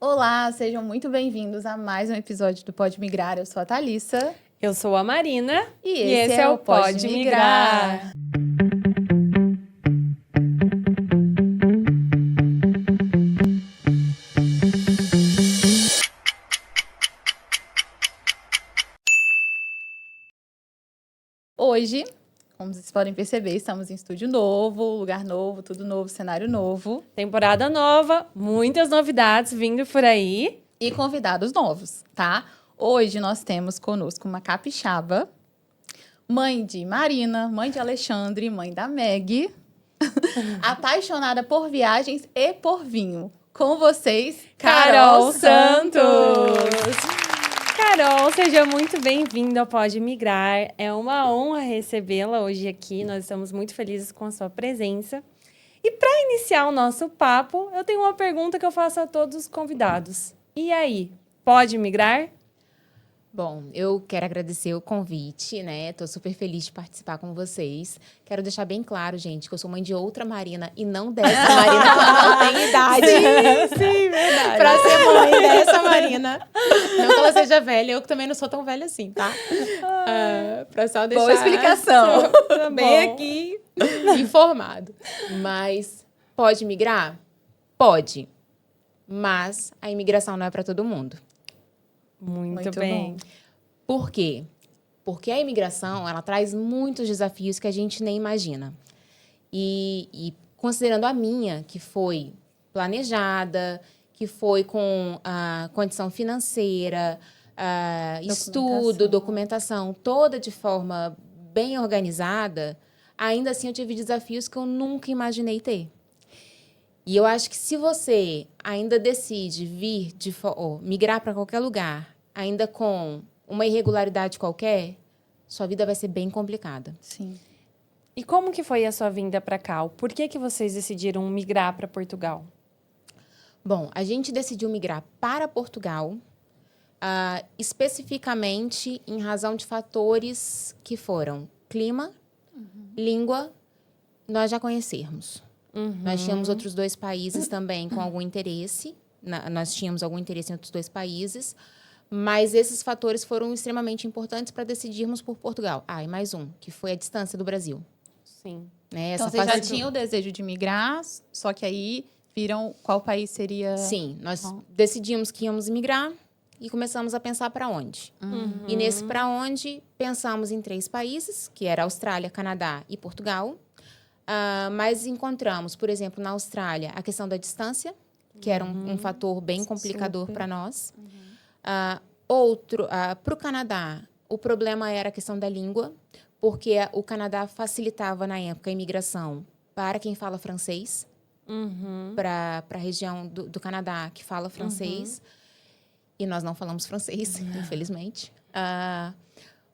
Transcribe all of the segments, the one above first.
Olá, sejam muito bem-vindos a mais um episódio do Pode Migrar. Eu sou a Thalissa. Eu sou a Marina e esse é o Pode Migrar. Hoje, como vocês podem perceber, estamos em estúdio novo, lugar novo, tudo novo, cenário novo. Temporada nova, muitas novidades vindo por aí. E convidados novos, tá? Hoje nós temos conosco uma capixaba, mãe de Marina, mãe de Alexandre, mãe da Meg, apaixonada por viagens e por vinho. Com vocês, Carol Santos! Carol, seja muito bem-vinda ao Pode Migrar. É uma honra recebê-la hoje aqui. Nós estamos muito felizes com a sua presença. E para iniciar o nosso papo, eu tenho uma pergunta que eu faço a todos os convidados. E aí, pode migrar? Bom, eu quero agradecer o convite, né? Tô super feliz de participar com vocês. Quero deixar bem claro, gente, que eu sou mãe de outra Marina e não dessa Marina, que não tem idade. Sim, verdade. Pra ser mãe dessa Marina. Não que ela seja velha, eu que também não sou tão velha assim, tá? Pra só deixar... Boa explicação. Bem aqui, informado. Mas pode migrar? Pode. Mas a imigração não é para todo mundo. Muito bem. bom. Por quê? Porque a imigração, ela traz muitos desafios que a gente nem imagina. E considerando a minha, que foi planejada, que foi com a condição financeira, estudo, documentação, toda de forma bem organizada, ainda assim eu tive desafios que eu nunca imaginei ter. E eu acho que se você ainda decide vir migrar para qualquer lugar, ainda com uma irregularidade qualquer, sua vida vai ser bem complicada. Sim. E como que foi a sua vinda para cá? Por que vocês decidiram migrar para Portugal? Bom, a gente decidiu migrar para Portugal, especificamente em razão de fatores que foram clima, língua, nós já conhecermos. Nós tínhamos outros 2 países também com algum interesse. Nós tínhamos algum interesse em outros 2 países. Mas esses fatores foram extremamente importantes para decidirmos por Portugal. E mais um, que foi a distância do Brasil. Sim. Né? Então, vocês já tinham o desejo de migrar, só que aí viram qual país seria... Sim, nós decidimos que íamos migrar e começamos a pensar para onde. E nesse para onde, pensamos em 3 países, que era Austrália, Canadá e Portugal. Mas encontramos, por exemplo, na Austrália, a questão da distância, que era um fator bem complicador para nós. Para o Canadá, o problema era a questão da língua, porque o Canadá facilitava, na época, a imigração para quem fala francês, para a região do Canadá que fala francês. E nós não falamos francês, infelizmente.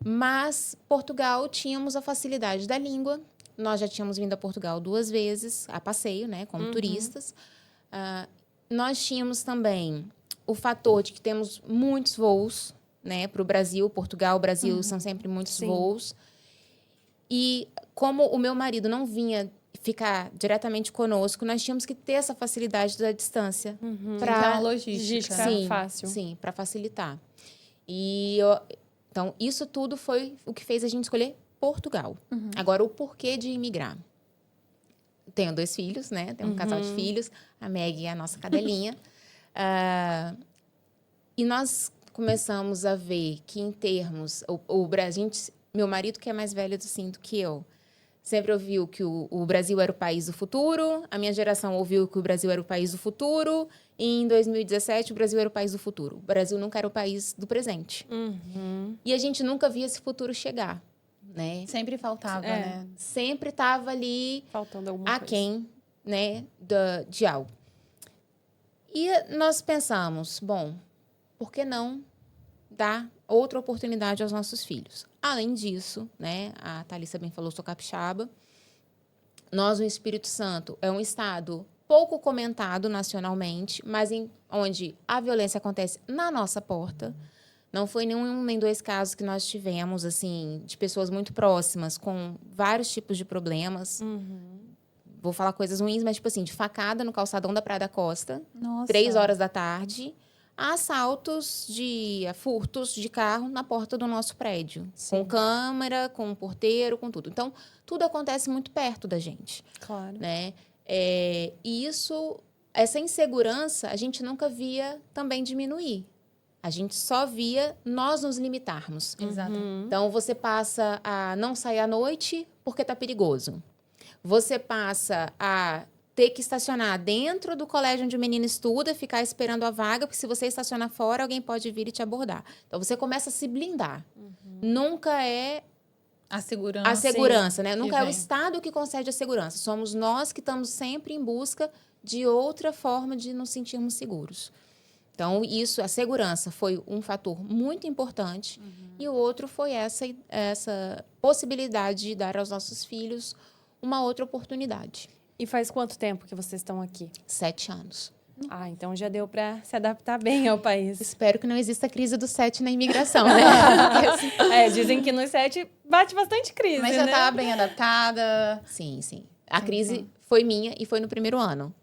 Mas Portugal, tínhamos a facilidade da língua. Nós já tínhamos vindo a Portugal 2 vezes, a passeio, né, como turistas. Nós tínhamos também o fator de que temos muitos voos, né, para o Brasil. Portugal, Brasil, são sempre muitos voos. E como o meu marido não vinha ficar diretamente conosco, nós tínhamos que ter essa facilidade da distância. Para a logística. Sim, fácil. Sim, para facilitar. Então, isso tudo foi o que fez a gente escolher Portugal. Agora, o porquê de imigrar. Tenho 2 filhos, né? Tenho um casal de filhos. A Meg é a nossa cadelinha. E nós começamos a ver que, em termos... meu marido, que é mais velho assim, do que eu, sempre ouviu que o Brasil era o país do futuro. A minha geração ouviu que o Brasil era o país do futuro. E, em 2017, o Brasil era o país do futuro. O Brasil nunca era o país do presente. E a gente nunca via esse futuro chegar. Né? Sempre faltava, né? Sempre estava ali faltando alguma aquém, né, de algo. E nós pensamos, bom, por que não dar outra oportunidade aos nossos filhos? Além disso, né, a Thalissa bem falou, sou capixaba. Nós, no Espírito Santo, é um estado pouco comentado nacionalmente, mas onde a violência acontece na nossa porta. Não foi nenhum nem 2 casos que nós tivemos, assim, de pessoas muito próximas, com vários tipos de problemas. vou falar coisas ruins, mas tipo assim, de facada no calçadão da Praia da Costa, Nossa. 3 horas da tarde, a furtos de carro na porta do nosso prédio. Sim. Com câmera, com porteiro, com tudo. Então, tudo acontece muito perto da gente, Claro. né? E essa insegurança, a gente nunca via também diminuir. A gente só via nós nos limitarmos. Exato. Então, você passa a não sair à noite porque tá perigoso. Você passa a ter que estacionar dentro do colégio onde o menino estuda, ficar esperando a vaga, porque se você estacionar fora, alguém pode vir e te abordar. Então, você começa a se blindar. Nunca é A segurança. a segurança, né? que Nunca é o vem. Estado que concede a segurança. Somos nós que estamos sempre em busca de outra forma de nos sentirmos seguros. Então, a segurança foi um fator muito importante. E o outro foi essa possibilidade de dar aos nossos filhos uma outra oportunidade. E faz quanto tempo que vocês estão aqui? 7 anos. Ah, então já deu para se adaptar bem ao país. Espero que não exista crise do 7 na imigração, né? Dizem que nos 7 bate bastante crise, Mas já né? tá bem adaptada. Sim, sim. A crise foi minha e foi no primeiro ano.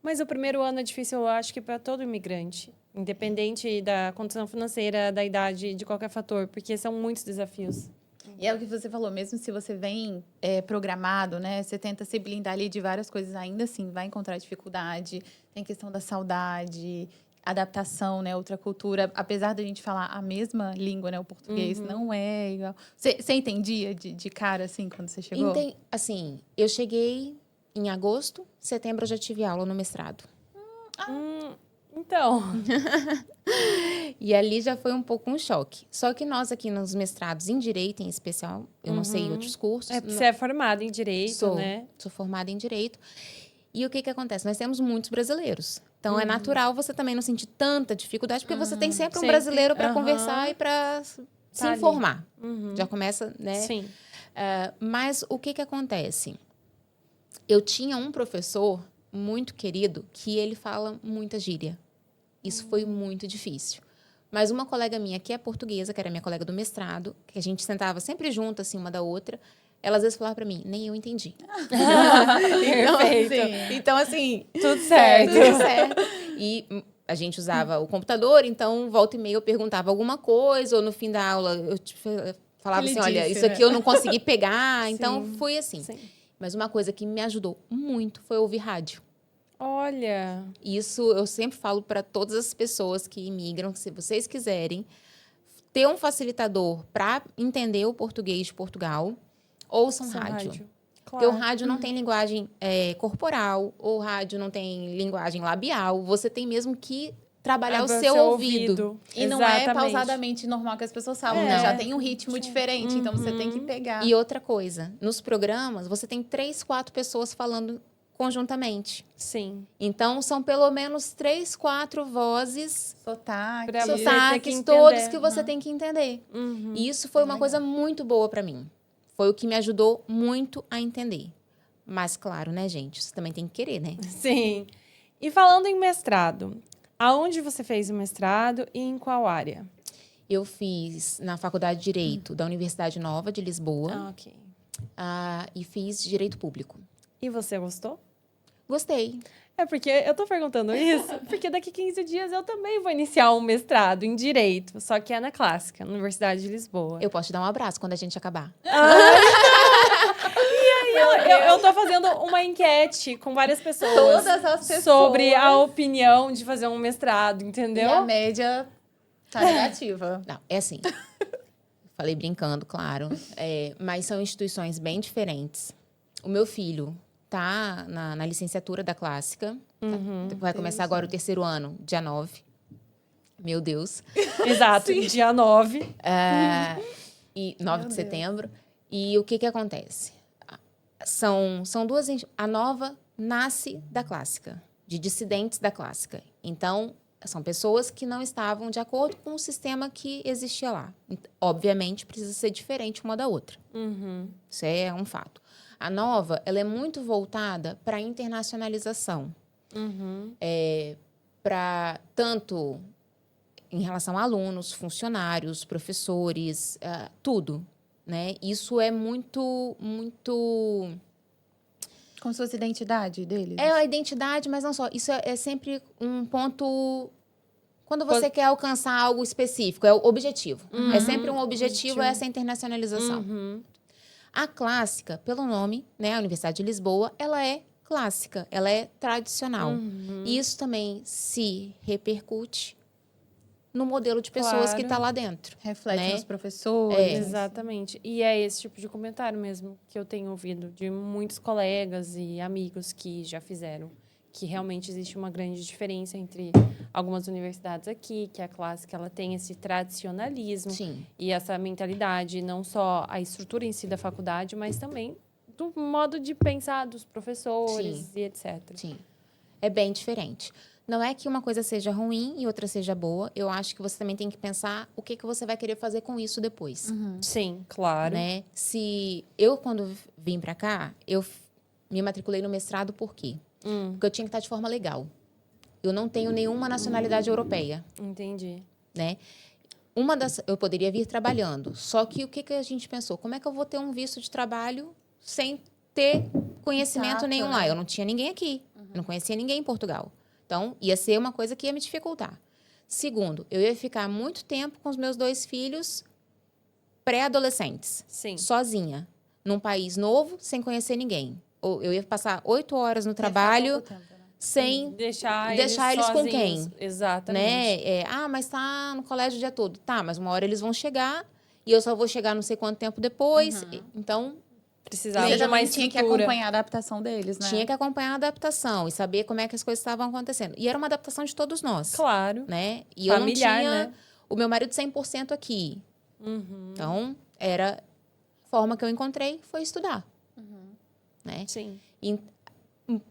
Mas o primeiro ano é difícil, eu acho que para todo imigrante. Independente da condição financeira, da idade, de qualquer fator. Porque são muitos desafios. E é o que você falou, mesmo se você vem programado, né? Você tenta se blindar ali de várias coisas, ainda assim vai encontrar dificuldade. Tem questão da saudade, adaptação, né? Outra cultura. Apesar da gente falar a mesma língua, né? O português não é igual. Você entendia de cara, assim, quando você chegou? Assim, eu cheguei em agosto, setembro eu já tive aula no mestrado. Então, E ali já foi um pouco um choque. Só que nós aqui nos mestrados em Direito, em especial, eu não sei outros cursos. você é formada em Direito, Sou, né? sou formada em Direito. E o que acontece? Nós temos muitos brasileiros. Então, é natural você também não sentir tanta dificuldade, porque você tem sempre um Sempre. brasileiro para conversar e para se Tá ali. informar. Já começa, né? Sim. Mas o que acontece? Eu tinha um professor muito querido que ele fala muita gíria. Isso foi muito difícil. Mas uma colega minha, que é portuguesa, que era minha colega do mestrado, que a gente sentava sempre junto, assim, uma da outra, ela às vezes falava para mim, nem eu entendi. Perfeito. Então, assim... Tudo certo. Tudo certo. E a gente usava o computador, então, volta e meia, eu perguntava alguma coisa, ou no fim da aula, eu falava Ele assim, olha, disse, isso né? aqui eu não consegui pegar. Então, foi assim. Sim. Mas uma coisa que me ajudou muito foi ouvir rádio. Olha, Isso eu sempre falo para todas as pessoas que imigram, que se vocês quiserem ter um facilitador para entender o português de Portugal, ouçam são rádio. Claro. Porque o rádio não tem linguagem corporal, ou o rádio não tem linguagem labial. Você tem mesmo que trabalhar o seu ouvido. E não é Exatamente. pausadamente normal que as pessoas falam, É. né? Já tem um ritmo diferente, então você tem que pegar. E outra coisa, nos programas, você tem 3, 4 pessoas falando conjuntamente. Sim. Então, são pelo menos 3, 4 vozes, Sotaque. Pra você ter que sotaques, entender. todos que você tem que entender. Uhum. E isso foi uma coisa muito boa para mim. Foi o que me ajudou muito a entender. Mas, claro, né, gente? Você também tem que querer, né? Sim. E falando em mestrado, aonde você fez o mestrado e em qual área? Eu fiz na Faculdade de Direito da Universidade Nova de Lisboa Ok. e fiz Direito Público. E você gostou? Gostei. É porque eu tô perguntando isso, porque daqui 15 dias eu também vou iniciar um mestrado em Direito, só que é na Clássica, na Universidade de Lisboa. Eu posso te dar um abraço quando a gente acabar. Eu tô fazendo uma enquete com várias pessoas. Todas as pessoas. Sobre a opinião de fazer um mestrado, E entendeu? a média tá negativa. Não, é assim. Falei brincando, claro. Mas são instituições bem diferentes. O meu filho tá na licenciatura da Clássica. Vai começar agora o 3º ano, dia 9. Meu Deus. Exato, dia 9. E 9 de setembro. E o que acontece? São duas... A Nova nasce da Clássica, de dissidentes da Clássica. Então, são pessoas que não estavam de acordo com o sistema que existia lá. Obviamente, precisa ser diferente uma da outra. Isso é um fato. A Nova, ela é muito voltada para a internacionalização. Para tanto em relação a alunos, funcionários, professores, tudo. Né? Isso é muito Como se fosse a identidade deles? É a identidade, mas não só. Isso é sempre um ponto... Quando você quer alcançar algo específico, é o objetivo. É sempre um objetivo essa internacionalização. A clássica, pelo nome, né, a Universidade de Lisboa, ela é clássica, ela é tradicional. E isso também se repercute no modelo de pessoas que está lá dentro. Reflete né? nos professores. Exatamente. E é esse tipo de comentário mesmo que eu tenho ouvido de muitos colegas e amigos que já fizeram. Que realmente existe uma grande diferença entre algumas universidades aqui, que a clássica ela tem esse tradicionalismo Sim. e essa mentalidade, não só a estrutura em si da faculdade, mas também do modo de pensar dos professores e etc. Sim. É bem diferente. Não é que uma coisa seja ruim e outra seja boa. Eu acho que você também tem que pensar o que você vai querer fazer com isso depois. Sim, claro. Né? Se eu, quando vim para cá, eu me matriculei no mestrado por quê? Porque eu tinha que estar de forma legal. Eu não tenho nenhuma nacionalidade europeia. Entendi. Né? Eu poderia vir trabalhando. Só que o que a gente pensou? Como é que eu vou ter um visto de trabalho sem ter conhecimento Exato, nenhum né? lá? Eu não tinha ninguém aqui. Eu não conhecia ninguém em Portugal. Então, ia ser uma coisa que ia me dificultar. Segundo, eu ia ficar muito tempo com os meus 2 filhos pré-adolescentes. Sim. Sozinha. Num país novo, sem conhecer ninguém. Ou eu ia passar 8 horas no trabalho sem Deixar eles com sozinhos. quem? Exatamente. Né? Mas tá no colégio o dia todo. Tá, mas uma hora eles vão chegar e eu só vou chegar não sei quanto tempo depois. Então, Precisava Você de uma também tinha que estrutura. acompanhar a adaptação deles, né? tinha que acompanhar a adaptação e saber como é que as coisas estavam acontecendo. E era uma adaptação de todos nós. Claro. Né? E Familiar, eu não tinha né? o meu marido 100% aqui. Então, a forma que eu encontrei foi estudar. Né? Sim. E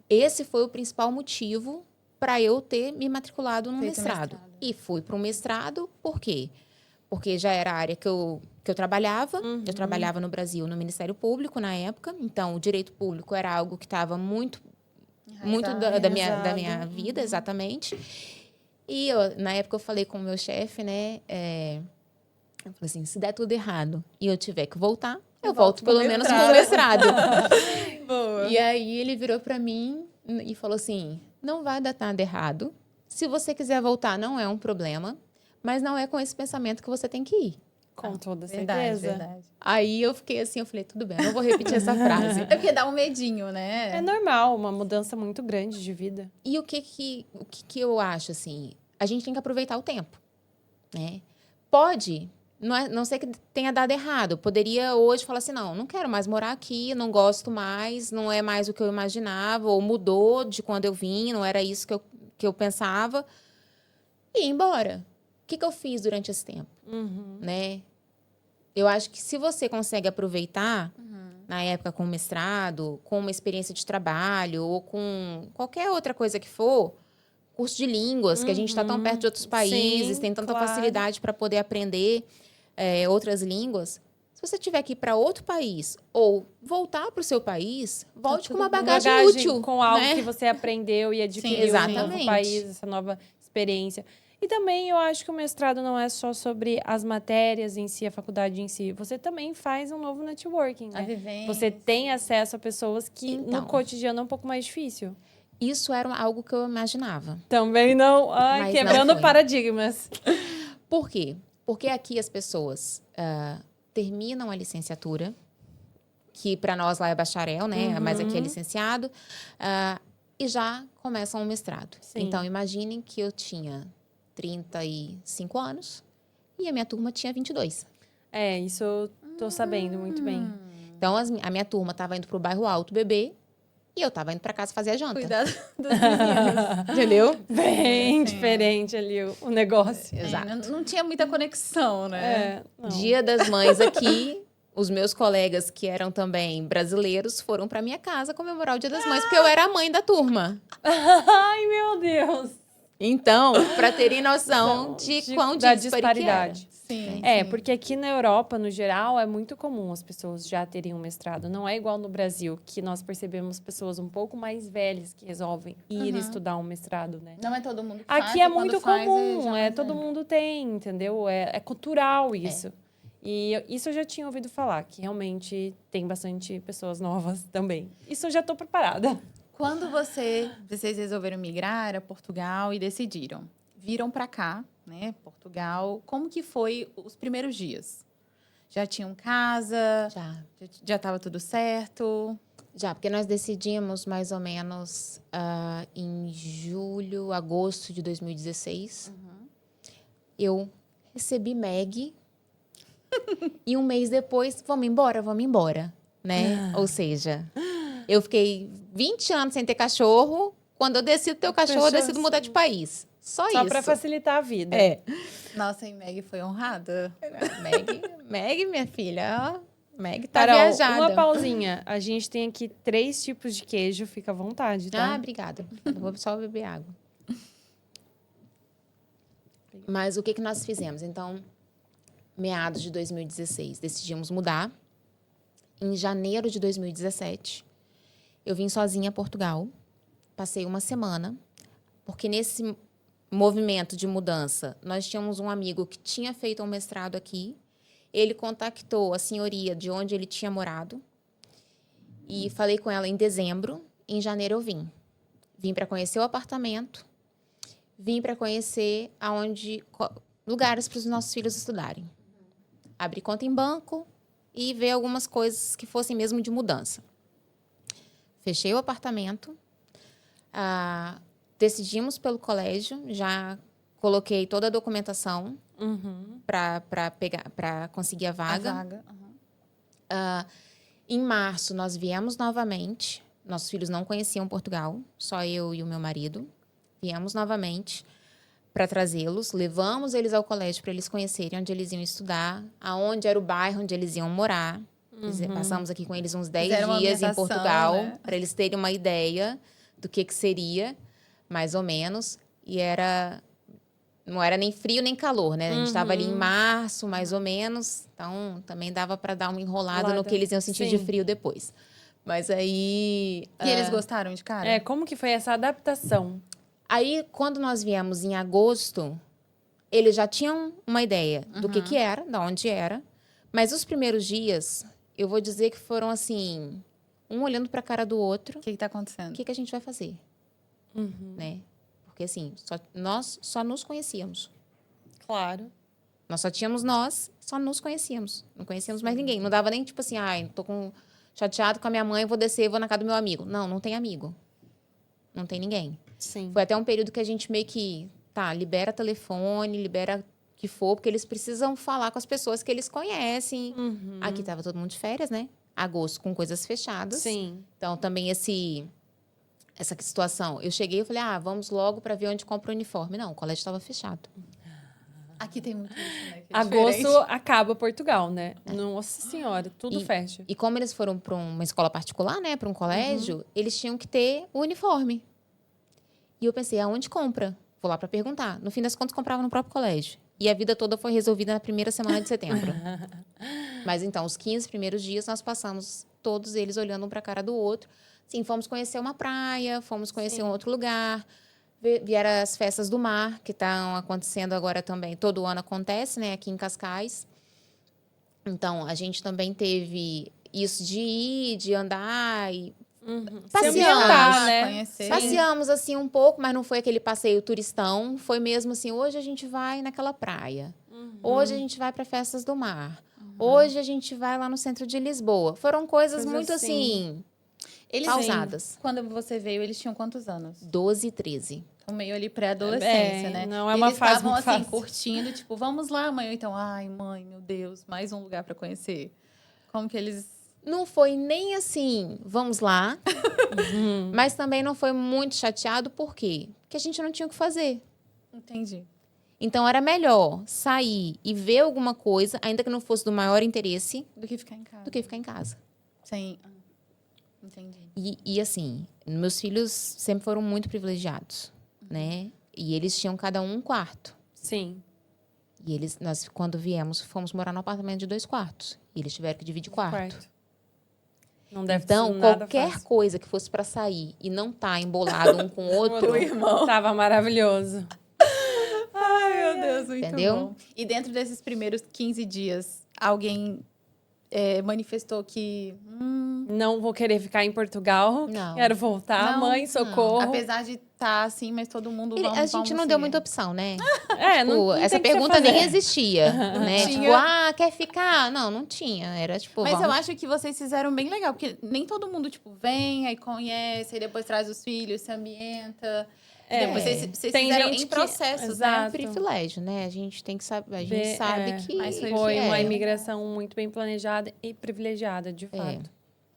esse foi o principal motivo para eu ter me matriculado no Feito mestrado. mestrado. E fui para o mestrado, por quê? Porque já era a área que eu trabalhava. Eu trabalhava no Brasil, no Ministério Público, na época. Então, o direito público era algo que estava muito da minha vida, exatamente. E na época eu falei com o meu chefe, né? Eu falei assim, se der tudo errado e eu tiver que voltar, eu volto pelo menos com o mestrado. Boa. E aí ele virou para mim e falou assim, não vai dar nada errado. Se você quiser voltar, não é um problema. Mas não é com esse pensamento que você tem que ir. Com toda Verdade, certeza. verdade. Aí eu fiquei assim, eu falei, tudo bem, eu não vou repetir essa frase. É porque dá um medinho, né? É normal, uma mudança muito grande de vida. E o que eu acho, assim, a gente tem que aproveitar o tempo, né? Pode, não sei que tenha dado errado, poderia hoje falar assim, não quero mais morar aqui, não gosto mais, não é mais o que eu imaginava, ou mudou de quando eu vim, não era isso que eu pensava, e ir embora. O que eu fiz durante esse tempo, né? Eu acho que se você consegue aproveitar, na época com o mestrado, com uma experiência de trabalho, ou com qualquer outra coisa que for, curso de línguas, que a gente está tão perto de outros países, Sim, tem tanta claro. facilidade para poder aprender outras línguas. Se você tiver que ir para outro país, ou voltar para o seu país, volte com uma bagagem útil. Com algo né? que você aprendeu e adquiriu Sim, no novo exatamente. país, essa nova experiência. E também eu acho que o mestrado não é só sobre as matérias em si, a faculdade em si. Você também faz um novo networking, A né? vivência. Você tem acesso a pessoas que Então. no cotidiano é um pouco mais difícil. Isso era algo que eu imaginava. Também não. Ai, Mas quebrando não foi. paradigmas. Por quê? Porque aqui as pessoas terminam a licenciatura, que para nós lá é bacharel, né? Mas aqui é licenciado, e já começam o mestrado. Sim. Então, imaginem que eu tinha 35 anos e a minha turma tinha 22. É, isso eu tô sabendo muito bem. Então, a minha turma estava indo para o bairro Alto beber e eu estava indo para casa fazer a janta. Cuidado dos meninos. Entendeu? Bem diferente ali o negócio. Exato. Não tinha muita conexão, né? É, não. Dia das Mães aqui, os meus colegas que eram também brasileiros foram para minha casa comemorar o Dia das Mães, porque eu era a mãe da turma. Ai, meu Deus! Então, para terem noção de quão da dispari que era. disparidade. Sim. É, sim. porque aqui na Europa, no geral, é muito comum as pessoas já terem um mestrado. Não é igual no Brasil, que nós percebemos pessoas um pouco mais velhas que resolvem ir estudar um mestrado, né? Não é todo mundo que faz. Aqui é e quando muito faz, comum, já todo mundo tem, entendeu? É cultural isso. E isso eu já tinha ouvido falar, que realmente tem bastante pessoas novas também. Isso eu já tô preparada. Quando vocês resolveram migrar a Portugal e decidiram, viram para cá, né, Portugal, como que foi os primeiros dias? Já tinham casa? Já estava tudo certo? Já, porque nós decidimos mais ou menos em julho, agosto de 2016. Eu recebi Meg e um mês depois, vamos embora, né? Ou seja, eu fiquei 20 anos sem ter cachorro. Quando eu decido ter o cachorro, eu decido mudar de país. Só isso. Só para facilitar a vida. É. Nossa, e Meg foi honrada. Meg, minha filha, ó, Meg tá Carol, viajada. uma pausinha. A gente tem aqui 3 tipos de queijo, fica à vontade, tá? Ah, obrigada. Eu vou só beber água. Mas o que nós fizemos? Então, meados de 2016, decidimos mudar. Em janeiro de 2017, eu vim sozinha a Portugal. Passei uma semana, porque nesse movimento de mudança, nós tínhamos um amigo que tinha feito um mestrado aqui. Ele contactou a senhoria de onde ele tinha morado e falei com ela em dezembro. Em janeiro eu vim. Vim para conhecer o apartamento, vim para conhecer lugares para os nossos filhos estudarem. Abri conta em banco e ver algumas coisas que fossem mesmo de mudança. Fechei o apartamento, decidimos pelo colégio, já coloquei toda a documentação para conseguir a vaga. Em março, nós viemos novamente. Nossos filhos não conheciam Portugal, só eu e o meu marido. Viemos novamente para trazê-los. Levamos eles ao colégio para eles conhecerem onde eles iam estudar, aonde era o bairro onde eles iam morar. Passamos aqui com eles uns 10 dias em Portugal, né? Para eles terem uma ideia do que seria, mais ou menos. E não era nem frio nem calor, né? A gente estava ali em março, mais ou menos. Então, também dava para dar uma enrolada no que eles iam sentir de frio depois. Mas aí... E eles gostaram de cara? Como que foi essa adaptação? Aí, quando nós viemos em agosto, eles já tinham uma ideia do que era, de onde era. Mas os primeiros dias, eu vou dizer que foram assim, um olhando para a cara do outro. O que está acontecendo? O que a gente vai fazer? Né? Porque assim, nós só nos conhecíamos. Claro. Nós só nos conhecíamos. Não conhecíamos mais ninguém. Não dava nem tipo assim, tô chateado com a minha mãe, vou descer, vou na casa do meu amigo. Não tem amigo. Não tem ninguém. Sim. Foi até um período que a gente meio que, libera telefone, libera o que for, porque eles precisam falar com as pessoas que eles conhecem. Aqui estava todo mundo de férias, né? Agosto com coisas fechadas. Sim. Então, também essa situação. Eu cheguei e falei, vamos logo para ver onde compra o uniforme. Não, o colégio estava fechado. Aqui tem muito isso, né? Agosto acaba Portugal, né? Nossa Senhora, tudo fecha. E como eles foram para uma escola particular, né? Para um colégio, eles tinham que ter o uniforme. E eu pensei, aonde compra? Vou lá para perguntar. No fim das contas, comprava no próprio colégio. E a vida toda foi resolvida na primeira semana de setembro. Mas então, os 15 primeiros dias, nós passamos todos eles olhando um para a cara do outro. Sim, fomos conhecer uma praia, fomos conhecer um outro lugar. Vieram as festas do mar, que estão acontecendo agora também. Todo ano acontece, né? Aqui em Cascais. Então, a gente também teve isso de ir, de andar e passeamos, né? Conhecer. Passeamos, assim, um pouco, mas não foi aquele passeio turistão. Foi mesmo assim, hoje a gente vai naquela praia. Hoje a gente vai para festas do mar. Hoje a gente vai lá no centro de Lisboa. Foram coisas muito assim pausadas. Quando você veio, eles tinham quantos anos? 12 e 13. Então, meio ali pré-adolescência, né? Não é uma eles fase estavam muito assim, fácil. curtindo, tipo, vamos lá, mãe. Ou então, ai, mãe, meu Deus, mais um lugar para conhecer. Como que eles... Não foi nem assim, vamos lá. Mas também não foi muito chateado, por quê? Porque a gente não tinha o que fazer. Entendi. Então, era melhor sair e ver alguma coisa, ainda que não fosse do maior interesse, Do que ficar em casa. do que ficar em casa. Sem... Entendi. E assim, meus filhos sempre foram muito privilegiados, né? E eles tinham cada um quarto. Sim. E nós, quando viemos, fomos morar num apartamento de 2 quartos. E eles tiveram que dividir quarto. Não deve Então, ser nada qualquer fácil. coisa que fosse para sair e não tá embolado um com o outro, irmão. Tava maravilhoso. Ai, meu Deus, muito Entendeu? bom. E dentro desses primeiros 15 dias, alguém manifestou que... Não vou querer ficar em Portugal. Não. Quero voltar. Não, Mãe, socorro. apesar de estar assim, mas todo mundo A gente não deu muita opção, né? Não Essa tem que pergunta fazer. nem existia, né? Tinha. Tipo, quer ficar? Não tinha. Era tipo, Mas eu vamos. acho que vocês fizeram bem legal, porque nem todo mundo, tipo, vem, aí conhece, aí depois traz os filhos, se ambienta. Depois vocês Tem fizeram gente em que- processos, Exato. Privilégio, né? A gente tem que saber, a gente Ver, sabe que mas foi Foi uma é. imigração muito bem planejada e privilegiada, de fato.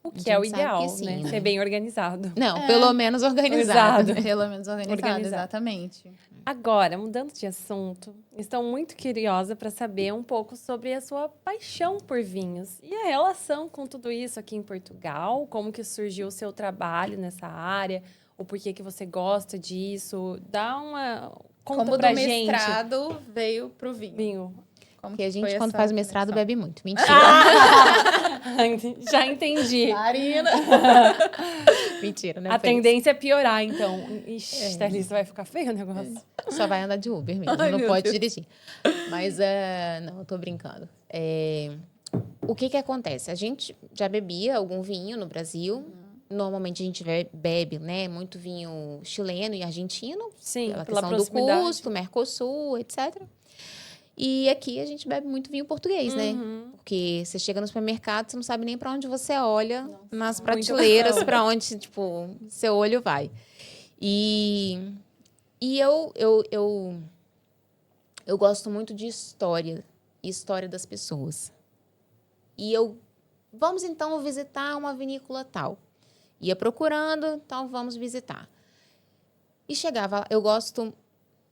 O que A é o gente sabe ideal, que sim, né? né? Ser bem organizado. Não, pelo menos organizado. Exato. Pelo menos organizado, Organizado. exatamente. Agora, mudando de assunto, estou muito curiosa para saber um pouco sobre a sua paixão por vinhos e a relação com tudo isso aqui em Portugal, como que surgiu o seu trabalho nessa área, o porquê que você gosta disso. Dá uma... Conta Como pra do gente. mestrado veio pro vinho. Vinho. Como Porque a que gente, foi quando essa faz o mestrado, conexão? bebe muito. Mentira. Já entendi. Marina! Mentira, né? A tendência é piorar, então. Ixi, Thalissa, vai ficar feio o negócio. Só vai andar de Uber mesmo, Ai, não meu pode Deus. dirigir. Mas, não, eu tô brincando. O que acontece? A gente já bebia algum vinho no Brasil. Normalmente a gente bebe, né, muito vinho chileno e argentino. Sim, Pela pela questão do proximidade. custo, Mercosul, etc. E aqui a gente bebe muito vinho português, né? Porque você chega no supermercado, você não sabe nem para onde você olha nas prateleiras, opção. para onde, tipo, seu olho vai. E eu gosto muito de história das pessoas. E vamos então visitar uma vinícola tal. Ia procurando, então vamos visitar. E chegava lá, eu gosto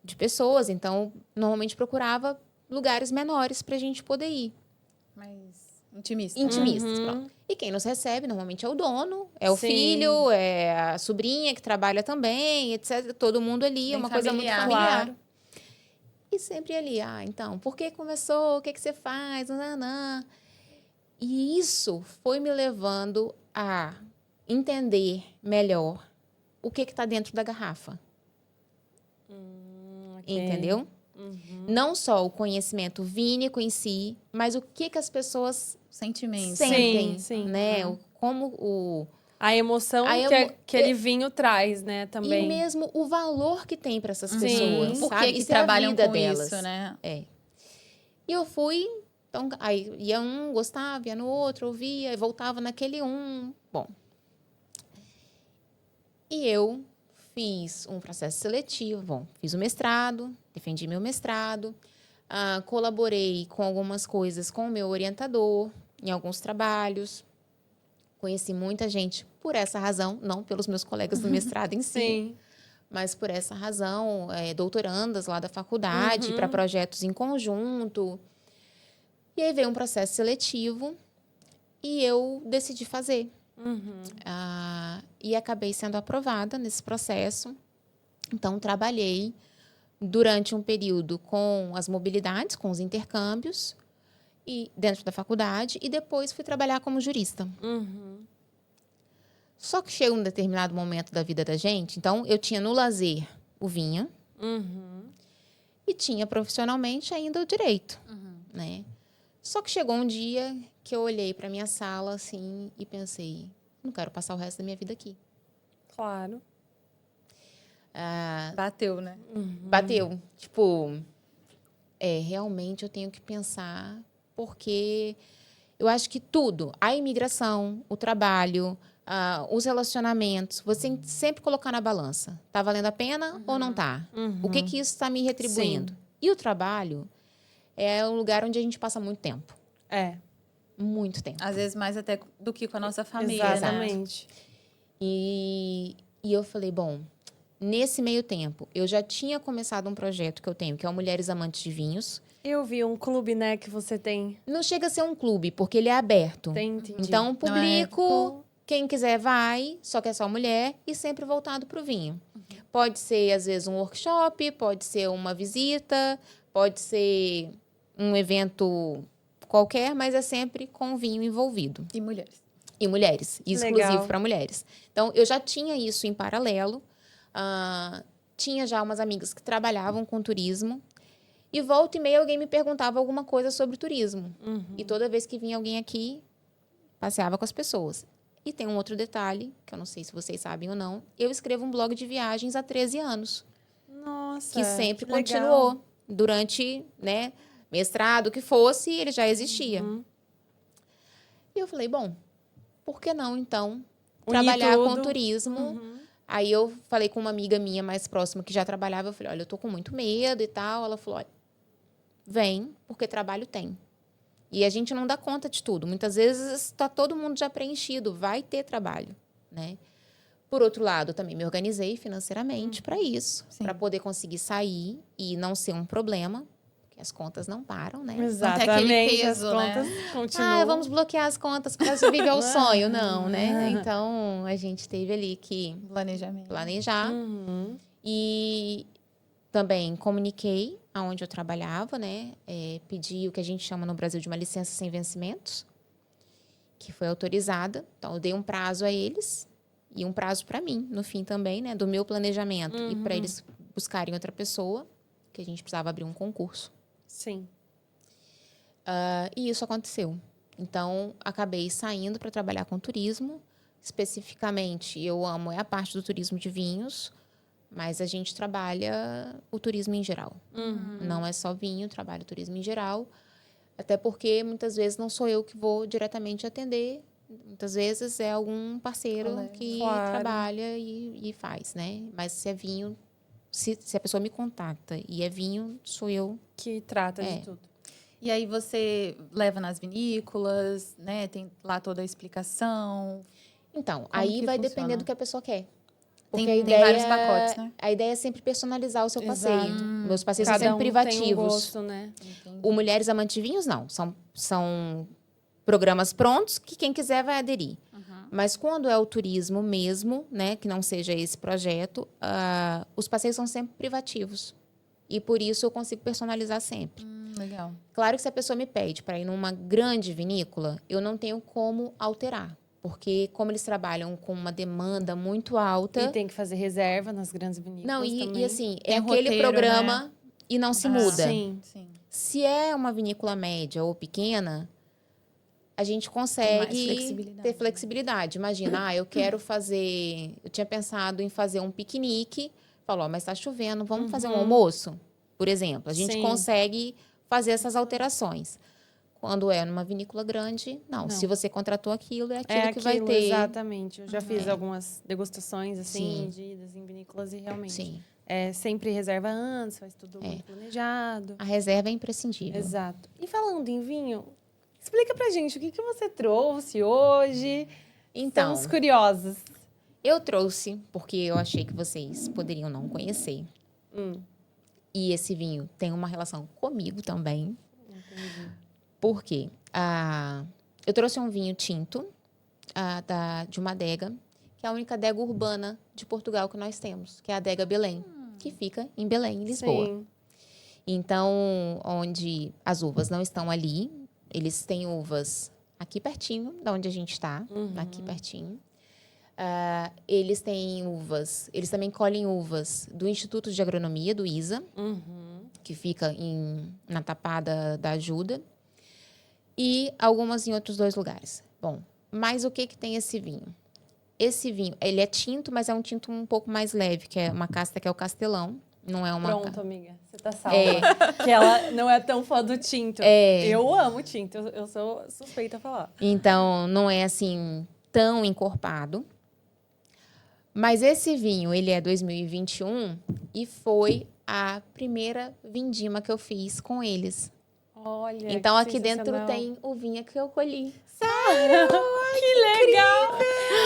de pessoas, então normalmente procurava lugares menores para a gente poder ir. Mas intimista. Intimistas, pronto. E quem nos recebe normalmente é o dono, é o Sim. filho, é a sobrinha que trabalha também, etc. Todo mundo ali, é Bem uma coisa muito familiar. familiar. Claro. E sempre ali, então, por que começou? O que você faz? Nananã. E isso foi me levando a entender melhor o que está dentro da garrafa. Ok. Entendeu? Não só o conhecimento vínico em si, mas o que as pessoas Sentimento. sentem, sim. né? Como A emoção A que emo- aquele vinho traz, né, também. E mesmo o valor que tem para essas Sim. pessoas, Por sabe? que Isso é a trabalham vida com delas. isso, né? E eu fui, então, aí ia um, gostava, ia no outro, ouvia, e voltava naquele um. Bom. E eu fiz um processo seletivo, fiz o mestrado, defendi meu mestrado, colaborei com algumas coisas com o meu orientador, em alguns trabalhos. Conheci muita gente por essa razão, não pelos meus colegas do mestrado em si, Sim. mas por essa razão, doutorandas lá da faculdade, para projetos em conjunto. E aí veio um processo seletivo e eu decidi fazer. E acabei sendo aprovada nesse processo. Então, trabalhei durante um período com as mobilidades, com os intercâmbios, e dentro da faculdade, e depois fui trabalhar como jurista. Só que chega um determinado momento da vida da gente, então eu tinha no lazer o vinho e tinha profissionalmente ainda o direito, né? Só que chegou um dia que eu olhei para minha sala assim e pensei, não quero passar o resto da minha vida aqui. Claro. Bateu, né? Bateu, tipo, realmente eu tenho que pensar, porque eu acho que tudo, a imigração, o trabalho, os relacionamentos, você tem que sempre colocar na balança. Tá valendo a pena ou não tá? O que isso está me retribuindo? Sim. E o trabalho é um lugar onde a gente passa muito tempo. É. Muito tempo. Às vezes mais até do que com a nossa família, né? Exatamente. E eu falei, bom, nesse meio tempo, eu já tinha começado um projeto que eu tenho, que é o Mulheres Amantes de Vinhos. Eu vi um clube, né, que você tem. Não chega a ser um clube, porque ele é aberto. Entendi. Então, publico, Não quem quiser vai, só que é só mulher, e sempre voltado para o vinho. Pode ser, às vezes, um workshop, pode ser uma visita, pode ser um evento qualquer, mas é sempre com vinho envolvido. E mulheres. E mulheres, e Legal. exclusivo para mulheres. Então, eu já tinha isso em paralelo. Tinha já umas amigas que trabalhavam com turismo. E volta e meia alguém me perguntava alguma coisa sobre turismo. Uhum. E toda vez que vinha alguém aqui, passeava com as pessoas. E tem um outro detalhe, que eu não sei se vocês sabem ou não. Eu escrevo um blog de viagens há 13 anos. Nossa, Que sempre que legal. continuou. Durante, né, mestrado, o que fosse, ele já existia. E eu falei, bom, por que não, então, Unir trabalhar com tudo. turismo? Uhum. Aí eu falei com uma amiga minha mais próxima que já trabalhava. Eu falei, olha, eu tô com muito medo e tal. Ela falou, olha, vem, porque trabalho tem. E a gente não dá conta de tudo. Muitas vezes está todo mundo já preenchido, vai ter trabalho, né? Por outro lado, eu também me organizei financeiramente para isso, Sim. para poder conseguir sair e não ser um problema, porque as contas não param, né? Exatamente, peso, as né? contas continuam. Ah, vamos bloquear as contas para sobreviver ao sonho, não, né? Então, a gente teve ali que Planejamento. planejar. Uhum. E também comuniquei aonde eu trabalhava, né? Pedi o que a gente chama no Brasil de uma licença sem vencimentos, que foi autorizada. Então, eu dei um prazo a eles e um prazo para mim, no fim também, né? Do meu planejamento. E para eles buscarem outra pessoa, que a gente precisava abrir um concurso. Sim. E isso aconteceu. Então, acabei saindo para trabalhar com turismo. Especificamente, eu amo a parte do turismo de vinhos, mas a gente trabalha o turismo em geral. Não é só vinho, trabalho o turismo em geral. Até porque, muitas vezes, não sou eu que vou diretamente atender. Muitas vezes é algum parceiro Colega. que Claro. trabalha e faz, né? Mas se é vinho, se a pessoa me contacta e é vinho, sou eu. Que trata É. de tudo. E aí você leva nas vinícolas, né? Tem lá toda a explicação. Então, Como aí que vai funciona? depender do que a pessoa quer. Tem- Porque a tem ideia, vários pacotes, né? A ideia é sempre personalizar o seu Exato. passeio. Meus passeios são Cada sempre um privativos. tem um gosto, né? O Mulheres Amantes de Vinhos, não. São programas prontos que quem quiser vai aderir. Mas quando é o turismo mesmo, né, que não seja esse projeto, os passeios são sempre privativos. E por isso eu consigo personalizar sempre. Legal. Claro que se a pessoa me pede para ir numa grande vinícola, eu não tenho como alterar. Porque como eles trabalham com uma demanda muito alta... E tem que fazer reserva nas grandes vinícolas Não, também. e assim, Tem é aquele roteiro, programa e não se muda. Sim. Sim. Se é uma vinícola média ou pequena, a gente mais consegue flexibilidade, ter né? flexibilidade. Imagina, eu quero fazer... Eu tinha pensado em fazer um piquenique. Falou, mas está chovendo, vamos fazer um almoço? Por exemplo, a gente Sim. consegue fazer essas alterações. Quando é numa vinícola grande, não. Não. Se você contratou aquilo, é aquilo É que vai aquilo, ter. exatamente. Eu já fiz algumas degustações, assim, Sim. de idas em vinícolas e realmente. Sim. Sempre reserva antes, faz tudo muito planejado. A reserva é imprescindível. Exato. E falando em vinho, explica pra gente o que você trouxe hoje. Então, Estamos curiosos. eu trouxe, porque eu achei que vocês poderiam não conhecer. E esse vinho tem uma relação comigo também. Por quê? Eu trouxe um vinho tinto de uma adega, que é a única adega urbana de Portugal que nós temos, que é a Adega Belém, que fica em Belém, em Lisboa. Sim. Então, onde as uvas não estão ali, eles têm uvas aqui pertinho, da onde a gente está, aqui pertinho. Eles têm uvas, eles também colhem uvas do Instituto de Agronomia, do ISA, que fica na Tapada da Ajuda, e algumas em outros 2 lugares. Bom, mas o que tem esse vinho? Esse vinho, ele é tinto, mas é um tinto um pouco mais leve, que é uma casta que é o Castelão. Não é uma... Pronto, amiga. Você tá salva. Que ela não é tão fã do tinto. Eu amo tinto. Eu sou suspeita a falar. Então, não é assim tão encorpado. Mas esse vinho, ele é 2021 e foi a primeira vindima que eu fiz com eles. Olha, Então, que aqui dentro sensacional. tem o vinho que eu colhi. Que legal!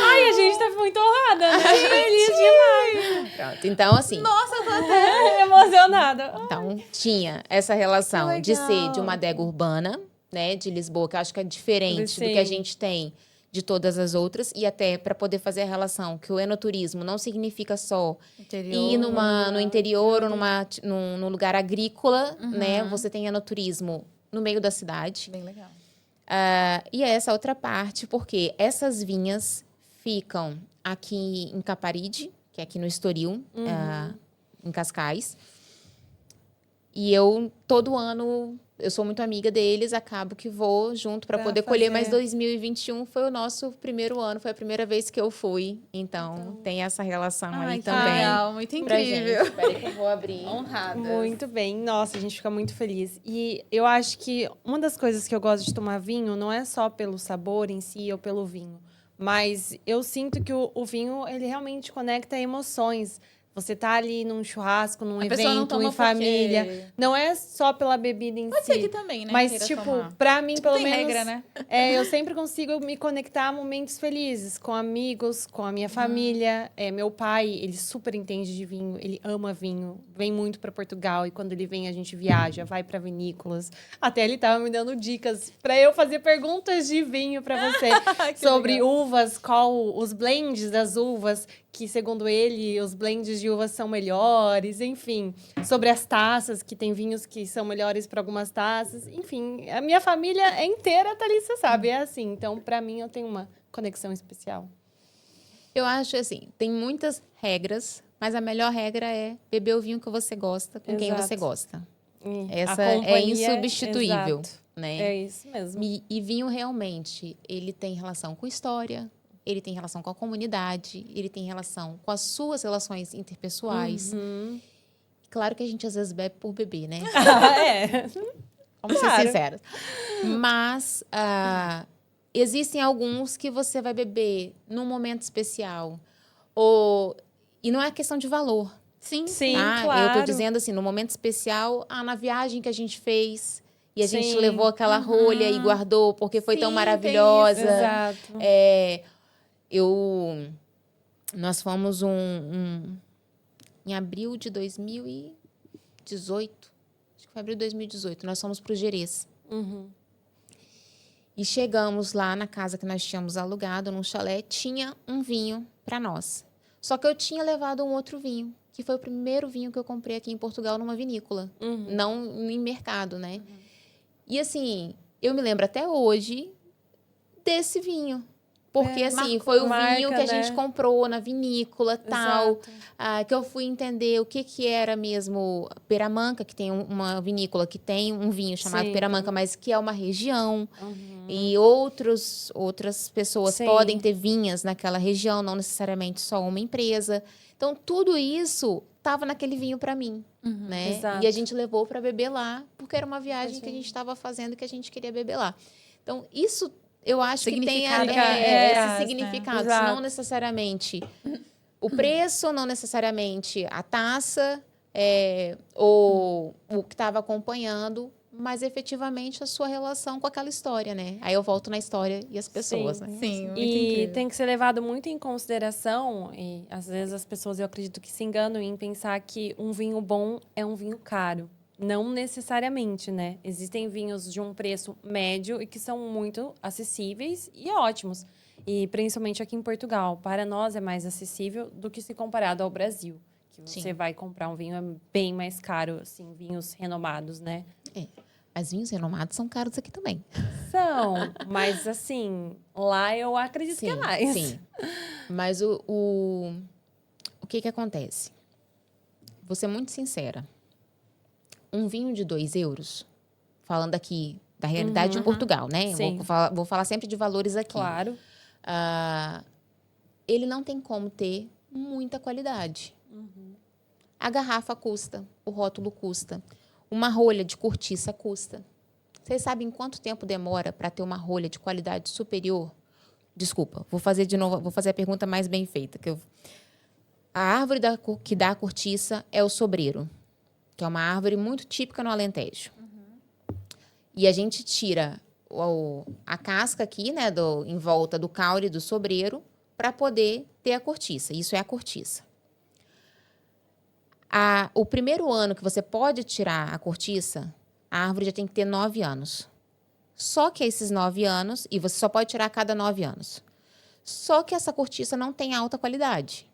Ai, a gente tá muito honrada, né? Feliz demais. Pronto, então assim... Nossa, eu tô até... Emocionada. Então, tinha essa relação Que de ser legal. de uma adega urbana, né, de Lisboa, que eu acho que é diferente do que a Sim. gente tem de todas as outras, e até para poder fazer a relação que o enoturismo não significa só ir no interior ou num lugar agrícola, né? Você tem enoturismo no meio da cidade. Bem legal. E é essa outra parte, porque essas vinhas ficam aqui em Caparide, que é aqui no Estoril, em Cascais. E eu, todo ano, eu sou muito amiga deles, acabo que vou junto para Pra poder colher, mas fazer. 2021 foi o nosso primeiro ano, foi a primeira vez que eu fui. Então, tem essa relação Ai, aí que também. legal, muito Pra incrível. gente. Peraí que eu vou abrir. Honrada. Muito bem. Nossa, a gente fica muito feliz. E eu acho que uma das coisas que eu gosto de tomar vinho não é só pelo sabor em si ou pelo vinho. Mas eu sinto que o vinho, ele realmente conecta emoções. Você tá ali num churrasco, num A pessoa não evento, toma em família. porque... Não é só pela bebida em Pode si. ser que também, né? Mas, queira tipo, tomar. pra mim, pelo Tem menos. regra, né? Eu sempre consigo me conectar a momentos felizes, com amigos, com a minha família. Meu pai, ele super entende de vinho, ele ama vinho, vem muito para Portugal e quando ele vem a gente viaja, vai para vinícolas. Até ele tava me dando dicas para eu fazer perguntas de vinho para você sobre legal. uvas, qual os blends das uvas, que segundo ele os blends de uvas são melhores, enfim, sobre as taças, que tem vinhos que são melhores para algumas taças, enfim, a minha família é inteira, Thalissa sabe, é assim. Então, para mim, eu tenho uma conexão especial. Eu acho assim, tem muitas regras, mas a melhor regra é beber o vinho que você gosta, com quem Exato. você gosta. A Essa é companhia, insubstituível, exato. né? É isso mesmo. E vinho realmente, ele tem relação com história, ele tem relação com a comunidade, ele tem relação com as suas relações interpessoais. Uhum. Claro que a gente às vezes bebe por beber, né? É. Vamos ser Claro. sinceros. Mas existem alguns que você vai beber num momento especial. E não é questão de valor. Sim, Sim, Tá? claro. Eu tô dizendo assim, no momento especial, na viagem que a gente fez. E a gente Sim. levou aquela rolha e guardou porque foi tão Sim, tem maravilhosa. isso. Exato. Nós fomos em abril de 2018. Acho que foi abril de 2018. Nós fomos para o Gerês. Uhum. E chegamos lá na casa que nós tínhamos alugado, num chalé, tinha um vinho para nós. Só que eu tinha levado um outro vinho, que foi o primeiro vinho que eu comprei aqui em Portugal numa vinícola, não em mercado, né? E assim, eu me lembro até hoje desse vinho. Porque, assim, foi o marca, vinho que a gente né? comprou na vinícola, tal. Exato. Que eu fui entender o que era mesmo Peramanca, que tem uma vinícola que tem um vinho chamado Sim. Peramanca, mas que é uma região. Uhum. E outras pessoas Sim. podem ter vinhas naquela região, não necessariamente só uma empresa. Então, tudo isso estava naquele vinho para mim, né? Exato. E a gente levou para beber lá, porque era uma viagem que a gente estava fazendo que a gente queria beber lá. Então, isso eu acho que tem Significado esse né? significado. Exato. Não necessariamente o preço, não necessariamente a taça, ou o que estava acompanhando, mas efetivamente a sua relação com aquela história, né? Aí eu volto na história e as pessoas, Sim. né? Sim, muito E incrível. tem que ser levado muito em consideração, e às vezes as pessoas, eu acredito que se enganam em pensar que um vinho bom é um vinho caro. Não necessariamente, né? Existem vinhos de um preço médio e que são muito acessíveis e ótimos. E principalmente aqui em Portugal, para nós é mais acessível do que se comparado ao Brasil. Que você Sim. vai comprar um vinho bem mais caro, assim, vinhos renomados, né? Mas vinhos renomados são caros aqui também. São, mas assim, lá eu acredito que é mais. Sim. Mas o que acontece? Vou ser muito sincera. Um vinho de 2 euros, falando aqui da realidade de Portugal, né? Sim. Vou falar sempre de valores aqui. Claro. Ele não tem como ter muita qualidade. A garrafa custa, o rótulo custa, uma rolha de cortiça custa. Vocês sabem quanto tempo demora para ter uma rolha de qualidade superior? Desculpa, vou fazer de novo, vou fazer a pergunta mais bem feita. A árvore que dá a cortiça é o sobreiro, que é uma árvore muito típica no Alentejo. E a gente tira a casca aqui, né, em volta do caule do sobreiro, para poder ter a cortiça. Isso é a cortiça. O primeiro ano que você pode tirar a cortiça, a árvore já tem que ter 9 anos. Só que esses 9 anos, e você só pode tirar a cada 9 anos. Só que essa cortiça não tem alta qualidade.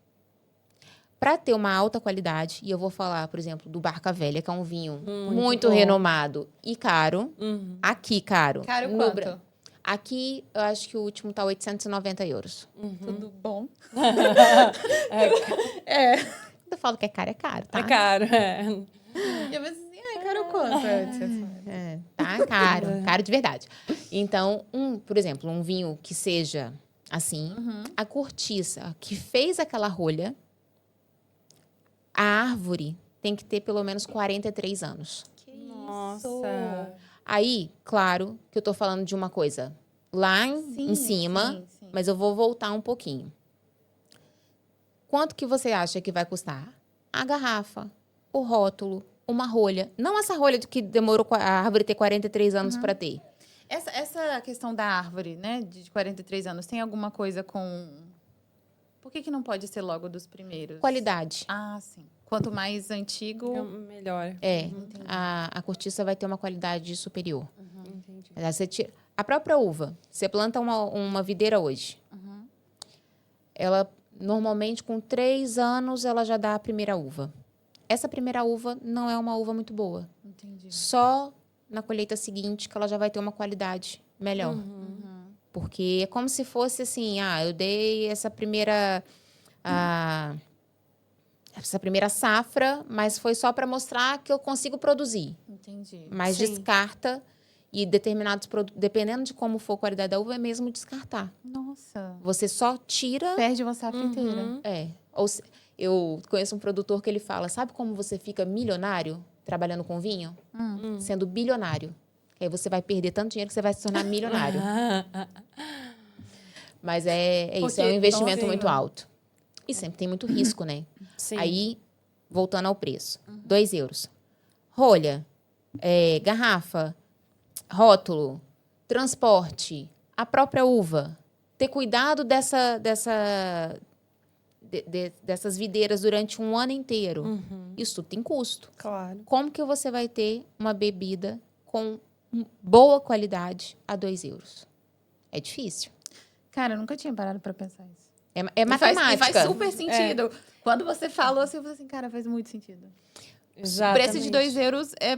Para ter uma alta qualidade, e eu vou falar, por exemplo, do Barca Velha, que é um vinho muito bom. renomado e caro. Aqui, caro. Caro No quanto? Aqui, eu acho que o último tá 890 euros. Tudo bom? Quando eu falo que é caro, tá? É caro, é. E eu pensei assim, caro quanto? Tá caro, caro de verdade. Então, por exemplo, um vinho que seja assim, a cortiça que fez aquela rolha, a árvore tem que ter pelo menos 43 anos. Nossa. Aí, claro que eu tô falando de uma coisa lá em cima, Sim. mas eu vou voltar um pouquinho. Quanto que você acha que vai custar? A garrafa, o rótulo, uma rolha. Não essa rolha que demorou a árvore ter 43 anos para ter. Essa questão da árvore, né, de 43 anos, tem alguma coisa com... Por que não pode ser logo dos primeiros? Qualidade. Ah, sim. Quanto mais antigo... Melhor. A cortiça vai ter uma qualidade superior. Entendi. Aí você tira... A própria uva, você planta uma videira hoje. Ela, normalmente, com 3 anos, ela já dá a primeira uva. Essa primeira uva não é uma uva muito boa. Entendi. Só na colheita seguinte que ela já vai ter uma qualidade melhor. Porque é como se fosse assim, eu dei essa primeira safra, mas foi só para mostrar que eu consigo produzir. Entendi. Mas Sim. descarta e determinados produtos, dependendo de como for a qualidade da uva, é mesmo descartar. Nossa. Você só tira... Perde uma safra inteira. Eu conheço um produtor que ele fala, sabe como você fica milionário trabalhando com vinho? Sendo bilionário. Aí você vai perder tanto dinheiro que você vai se tornar milionário. Mas é isso, é um investimento muito alto. E sempre tem muito risco, né? Sim. Aí, voltando ao preço. 2 euros. Rolha, garrafa, rótulo, transporte, a própria uva. Ter cuidado dessas videiras durante um ano inteiro. Isso tudo tem custo. Claro. Como que você vai ter uma bebida com boa qualidade a 2 euros? É difícil. Cara, eu nunca tinha parado pra pensar isso. É matemática. E faz super sentido. Quando você falou assim, eu falei assim, cara, faz muito sentido. Exatamente. O preço de 2 euros é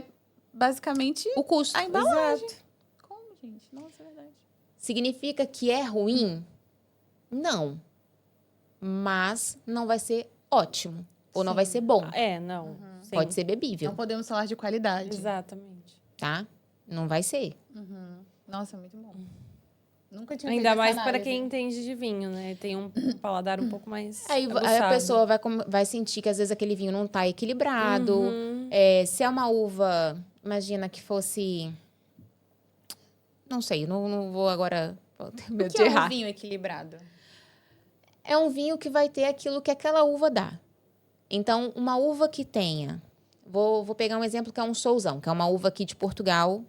basicamente O custo. a embalagem. Exato. Como, gente? Nossa, é verdade. Significa que é ruim? Não. Mas não vai ser ótimo. Ou não vai ser bom. Não. Sim. Pode ser bebível, Não podemos falar de qualidade. Exatamente. tá? Não vai ser. Nossa, muito bom. Nunca tinha Ainda feito essa mais para análise. quem entende de vinho, né? Tem um paladar um pouco mais Aí a aguçado. pessoa vai sentir que às vezes aquele vinho não tá equilibrado. Se é uma uva, imagina que fosse... Não sei, não vou agora... O que é um vinho equilibrado? É um vinho que vai ter aquilo que aquela uva dá. Então, uma uva que tenha... Vou pegar um exemplo que é um Sousão, que é uma uva aqui de Portugal,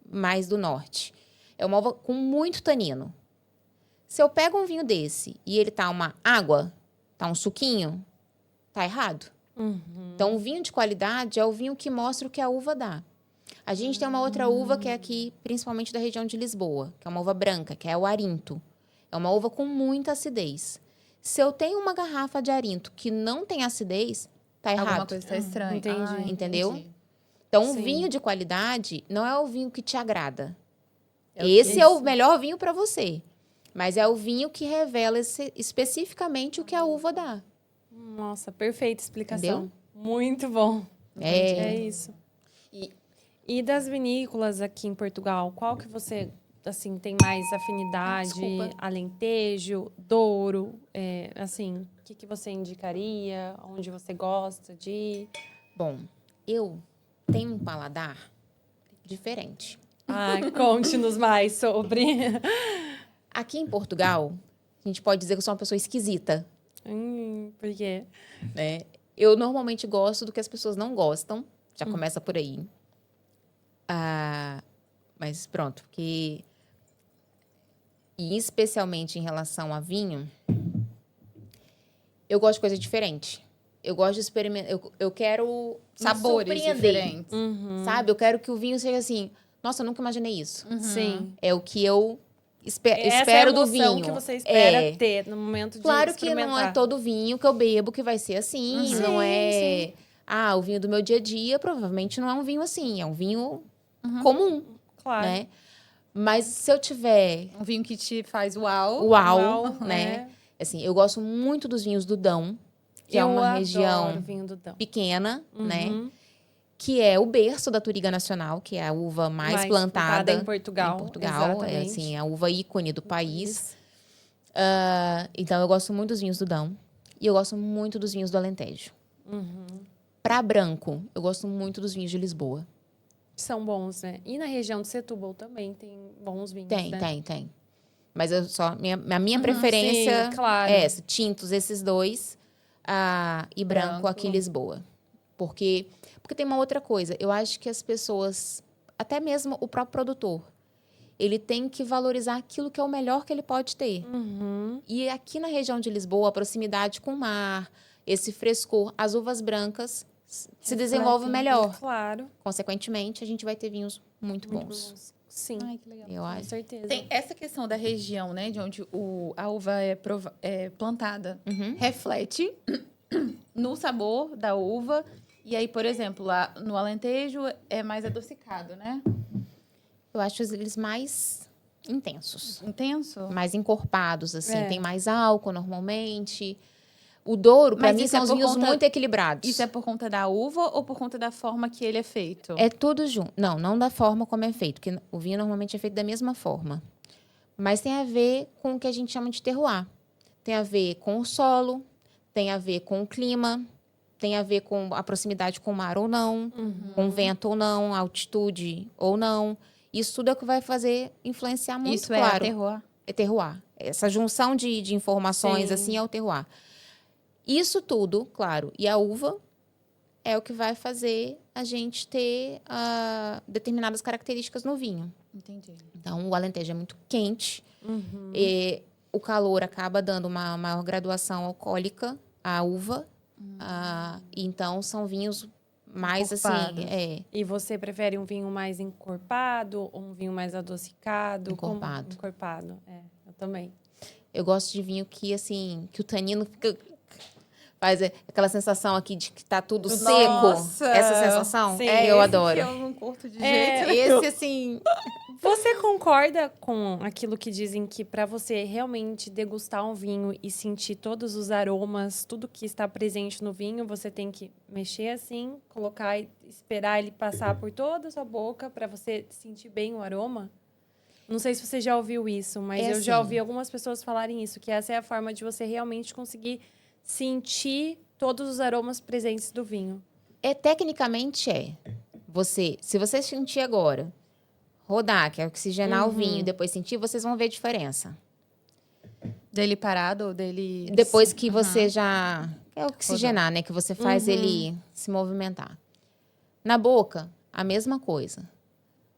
mais do norte. É uma uva com muito tanino. Se eu pego um vinho desse e ele tá uma água, tá um suquinho, tá errado. Então, o vinho de qualidade é o vinho que mostra o que a uva dá. A gente tem uma outra uva que é aqui, principalmente da região de Lisboa, que é uma uva branca, que é o Arinto. É uma uva com muita acidez. Se eu tenho uma garrafa de Arinto que não tem acidez, tá errado. Alguma coisa está estranha. Entendi. Entendeu? Entendi. Então, um Sim. vinho de qualidade não é o vinho que te agrada. É Esse é o isso. melhor vinho para você. Mas é o vinho que revela especificamente o que a uva dá. Nossa, perfeita explicação. Entendeu? Muito bom. É isso. E- E das vinícolas aqui em Portugal, qual que você assim tem mais afinidade? Desculpa. Alentejo, Douro, assim, o que você indicaria? Onde você gosta de ir? Bom, eu tenho um paladar diferente. Conte-nos mais sobre. Aqui em Portugal, a gente pode dizer que eu sou uma pessoa esquisita. Por quê? Né? Eu normalmente gosto do que as pessoas não gostam. Já começa por aí. Mas pronto, porque... E especialmente em relação a vinho, eu gosto de coisa diferente. Eu gosto de experimentar. Eu quero Sabores me surpreender, diferentes. sabe? Eu quero que o vinho seja assim... Nossa, eu nunca imaginei isso. Sim. É o que eu Essa é a espero do emoção vinho. que você espera ter no momento de Claro que experimentar. não é todo vinho que eu bebo que vai ser assim. Não é... o vinho do meu dia a dia provavelmente não é um vinho assim. É um vinho comum, Claro. né? Mas se eu tiver Um vinho que te faz uau. uau, né? Assim, eu gosto muito dos vinhos do Dão, que é uma adoro região vinho do Dão. pequena, né? que é o berço da Touriga Nacional, que é a uva mais plantada em Portugal. Em Portugal, é exatamente. assim, a uva ícone do país. Então, eu gosto muito dos vinhos do Dão. E eu gosto muito dos vinhos do Alentejo. Para branco, eu gosto muito dos vinhos de Lisboa. São bons, né? E na região de Setúbal também tem bons vinhos, Tem, né? tem. Mas a minha preferência Sim, claro. é essa. Tintos, esses dois. E branco aqui em Lisboa. Porque tem uma outra coisa. Eu acho que as pessoas, até mesmo o próprio produtor, ele tem que valorizar aquilo que é o melhor que ele pode ter. E aqui na região de Lisboa, a proximidade com o mar, esse frescor, as uvas brancas se desenvolvem melhor. Claro. Consequentemente, a gente vai ter vinhos muito bons. Sim, Ai, que legal. Eu com acho. certeza. Tem essa questão da região, né? De onde a uva é plantada. Reflete no sabor da uva. E aí, por exemplo, lá no Alentejo é mais adocicado, né? Eu acho eles mais intensos. Intenso? Mais encorpados, assim. É. Tem mais álcool, normalmente. O Douro, para Mas mim, isso são é os por vinhos conta- muito equilibrados. Isso é por conta da uva ou por conta da forma que ele é feito? É tudo junto. Não da forma como é feito, porque o vinho normalmente é feito da mesma forma. Mas tem a ver com o que a gente chama de terroir. Tem a ver com o solo, tem a ver com o clima, tem a ver com a proximidade com o mar ou não, com o vento ou não, altitude ou não. Isso tudo é o que vai fazer influenciar muito, Isso claro. é terroir. É terroir. Essa junção de informações, Sim. assim, é o terroir. Isso tudo, claro. E a uva é o que vai fazer a gente ter determinadas características no vinho. Entendi. Então, o Alentejo é muito quente. E o calor acaba dando uma maior graduação alcoólica à uva. Então, são vinhos mais, assim... Encorpados. E você prefere um vinho mais encorpado ou um vinho mais adocicado? Encorpado. Encorpado, eu também. Eu gosto de vinho que, assim, que o tanino fica... Faz aquela sensação aqui de que tá tudo seco. Nossa! Essa sensação, Sim. eu adoro. Eu não curto de É, jeito. Esse, assim... Você concorda com aquilo que dizem que para você realmente degustar um vinho e sentir todos os aromas, tudo que está presente no vinho, você tem que mexer assim, colocar e esperar ele passar por toda a sua boca para você sentir bem o aroma? Não sei se você já ouviu isso, mas eu já assim. ouvi algumas pessoas falarem isso, que essa é a forma de você realmente conseguir sentir todos os aromas presentes do vinho. Tecnicamente se você sentir agora, rodar, que é oxigenar o vinho, e depois sentir, vocês vão ver a diferença. Dele parado ou dele... Depois que você já... É oxigenar, né? Que você faz ele se movimentar. Na boca, a mesma coisa.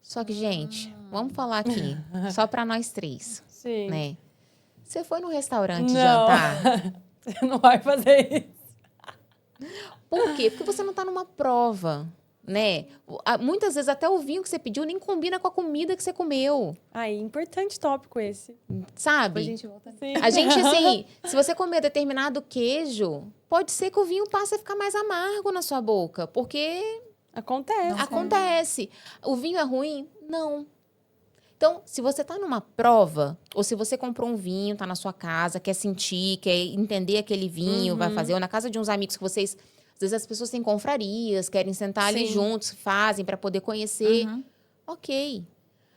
Só que, gente, vamos falar aqui, só para nós três, Sim. né? Você foi no restaurante Não. jantar... Você não vai fazer isso. Por quê? Porque você não está numa prova, né? Muitas vezes até o vinho que você pediu nem combina com a comida que você comeu, Aí, importante tópico esse. sabe? Depois a gente volta. Sim. A gente, assim, se você comer determinado queijo, pode ser que o vinho passe a ficar mais amargo na sua boca, porque Acontece. acontece. O vinho é ruim? Não. Então, se você está numa prova, ou se você comprou um vinho, está na sua casa, quer sentir, quer entender aquele vinho, vai fazer, ou na casa de uns amigos que vocês... Às vezes as pessoas têm confrarias, querem sentar ali Sim. juntos, fazem para poder conhecer. Ok.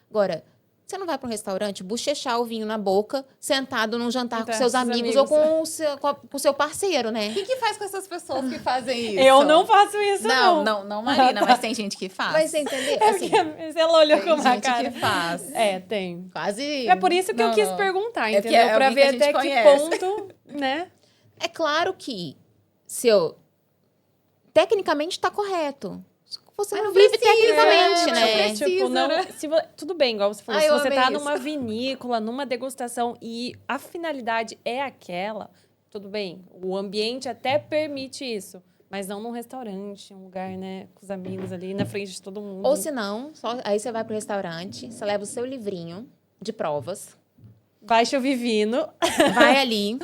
Agora, você não vai para um restaurante bochechar o vinho na boca, sentado num jantar com seus amigos ou com o seu parceiro, né? O que faz com essas pessoas que fazem isso? Eu não faço isso, não. Não, Marina, mas tem gente que faz. Mas você entendeu? É Assim, porque ela olhou tem com uma gente cara. que faz. Tem. Quase... É por isso que eu Não, quis não. perguntar, É porque entendeu? é Pra alguém que ver a gente até que conhece. ponto, né? é claro que tecnicamente está correto. Você não vive tecnicamente, mas né? precisa. Tipo, não, tudo bem, igual você falou, Ah, se eu você amei tá isso. numa vinícola, numa degustação e a finalidade é aquela, tudo bem, o ambiente até permite isso, mas não num restaurante, um lugar, né, com os amigos ali, na frente de todo mundo. Ou se não, aí você vai pro restaurante, você leva o seu livrinho de provas, Baixa o Vivino. vai ali,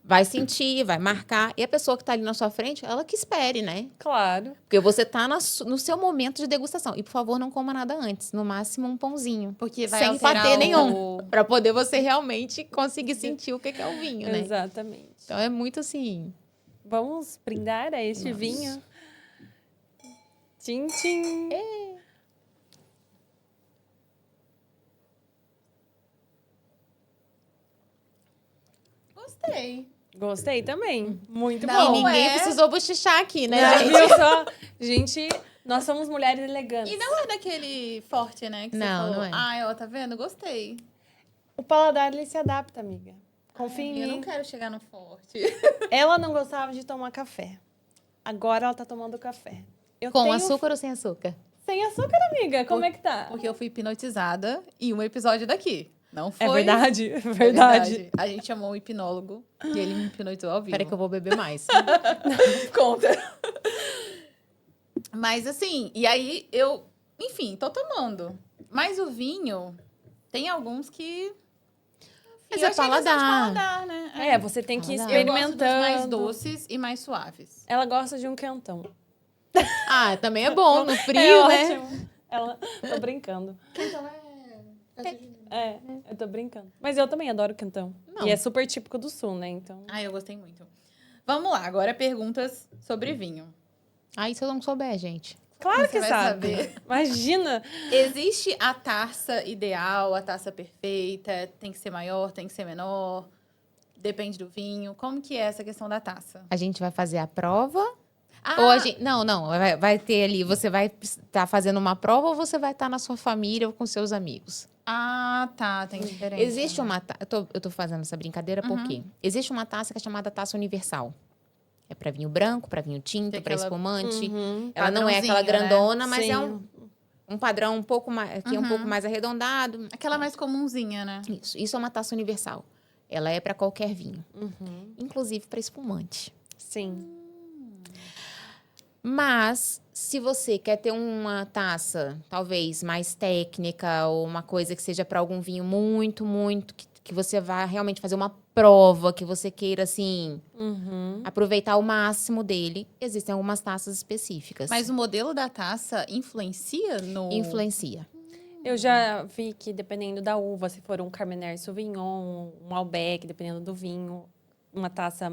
vai sentir, vai marcar. E a pessoa que tá ali na sua frente, ela que espere, né? Claro. Porque você tá no seu momento de degustação. E, por favor, não coma nada antes. No máximo, um pãozinho. Porque vai Sem alterar patê o- nenhum. Pra poder você realmente conseguir sentir o que é o vinho, né? Exatamente. Então, é muito assim... Vamos brindar a este Vamos. vinho? Tchim, tchim. Gostei. Gostei também. Muito Não, bom. E ninguém é. precisou bochichar aqui, né, Não, gente? viu só? Gente, nós somos mulheres elegantes. E não é daquele forte, né? Que você Não, falou. não é. Ai, ó, tá vendo? Gostei. O paladar, ele se adapta, amiga. Confia em Eu mim. não quero chegar no forte. Ela não gostava de tomar café. Agora ela tá tomando café. Eu Com tenho açúcar ou sem açúcar? Sem açúcar, amiga. Como é que tá? Porque eu fui hipnotizada em um episódio daqui. Não foi. É verdade, é É verdade. A gente chamou um hipnólogo e ele me hipnotizou ao vivo. Peraí que eu vou beber mais. Conta. Mas assim, e aí eu, enfim, tô tomando. Mas o vinho, tem alguns que. Mas eu é achei questão de paladar. paladar, né? É, você tem que ir Paladar. Eu gosto dos experimentando. mais doces e mais suaves. Ela gosta de um quentão. Ah, também é bom no frio, É né? ótimo. Ela... Tô brincando. Então É, eu tô brincando. Mas eu também adoro quentão. Não. E é super típico do sul, né? Então... Ah, eu gostei muito. Vamos lá, agora perguntas sobre vinho. Ah, isso eu não souber, gente. Claro Você que vai sabe. saber. Imagina. Existe a taça ideal, a taça perfeita? Tem que ser maior, tem que ser menor? Depende do vinho. Como que é essa questão da taça? A gente vai fazer a prova? Ah, Ou a gente... Não. Vai ter ali, você vai estar fazendo uma prova ou você vai estar na sua família ou com seus amigos? tá, tem diferença. Existe uma taça... Eu tô fazendo essa brincadeira porque existe uma taça que é chamada taça universal. É para vinho branco, para vinho tinto, Tem para aquela- espumante. Uhum. Ela não é aquela Padrãozinho, né? grandona, mas Sim. é um padrão um pouco mais... que é um pouco mais arredondado. Aquela mais comunzinha, né? Isso é uma taça universal. Ela é para qualquer vinho. Uhum. Inclusive para espumante. Sim. Mas, se você quer ter uma taça, talvez mais técnica, ou uma coisa que seja para algum vinho muito, que você vá realmente fazer uma prova, que você queira, assim, Uhum. aproveitar o máximo dele, existem algumas taças específicas. Mas o modelo da taça influencia no... Influencia. Eu já vi que dependendo da uva, se for um Carmener Sauvignon, um Malbec, dependendo do vinho, uma taça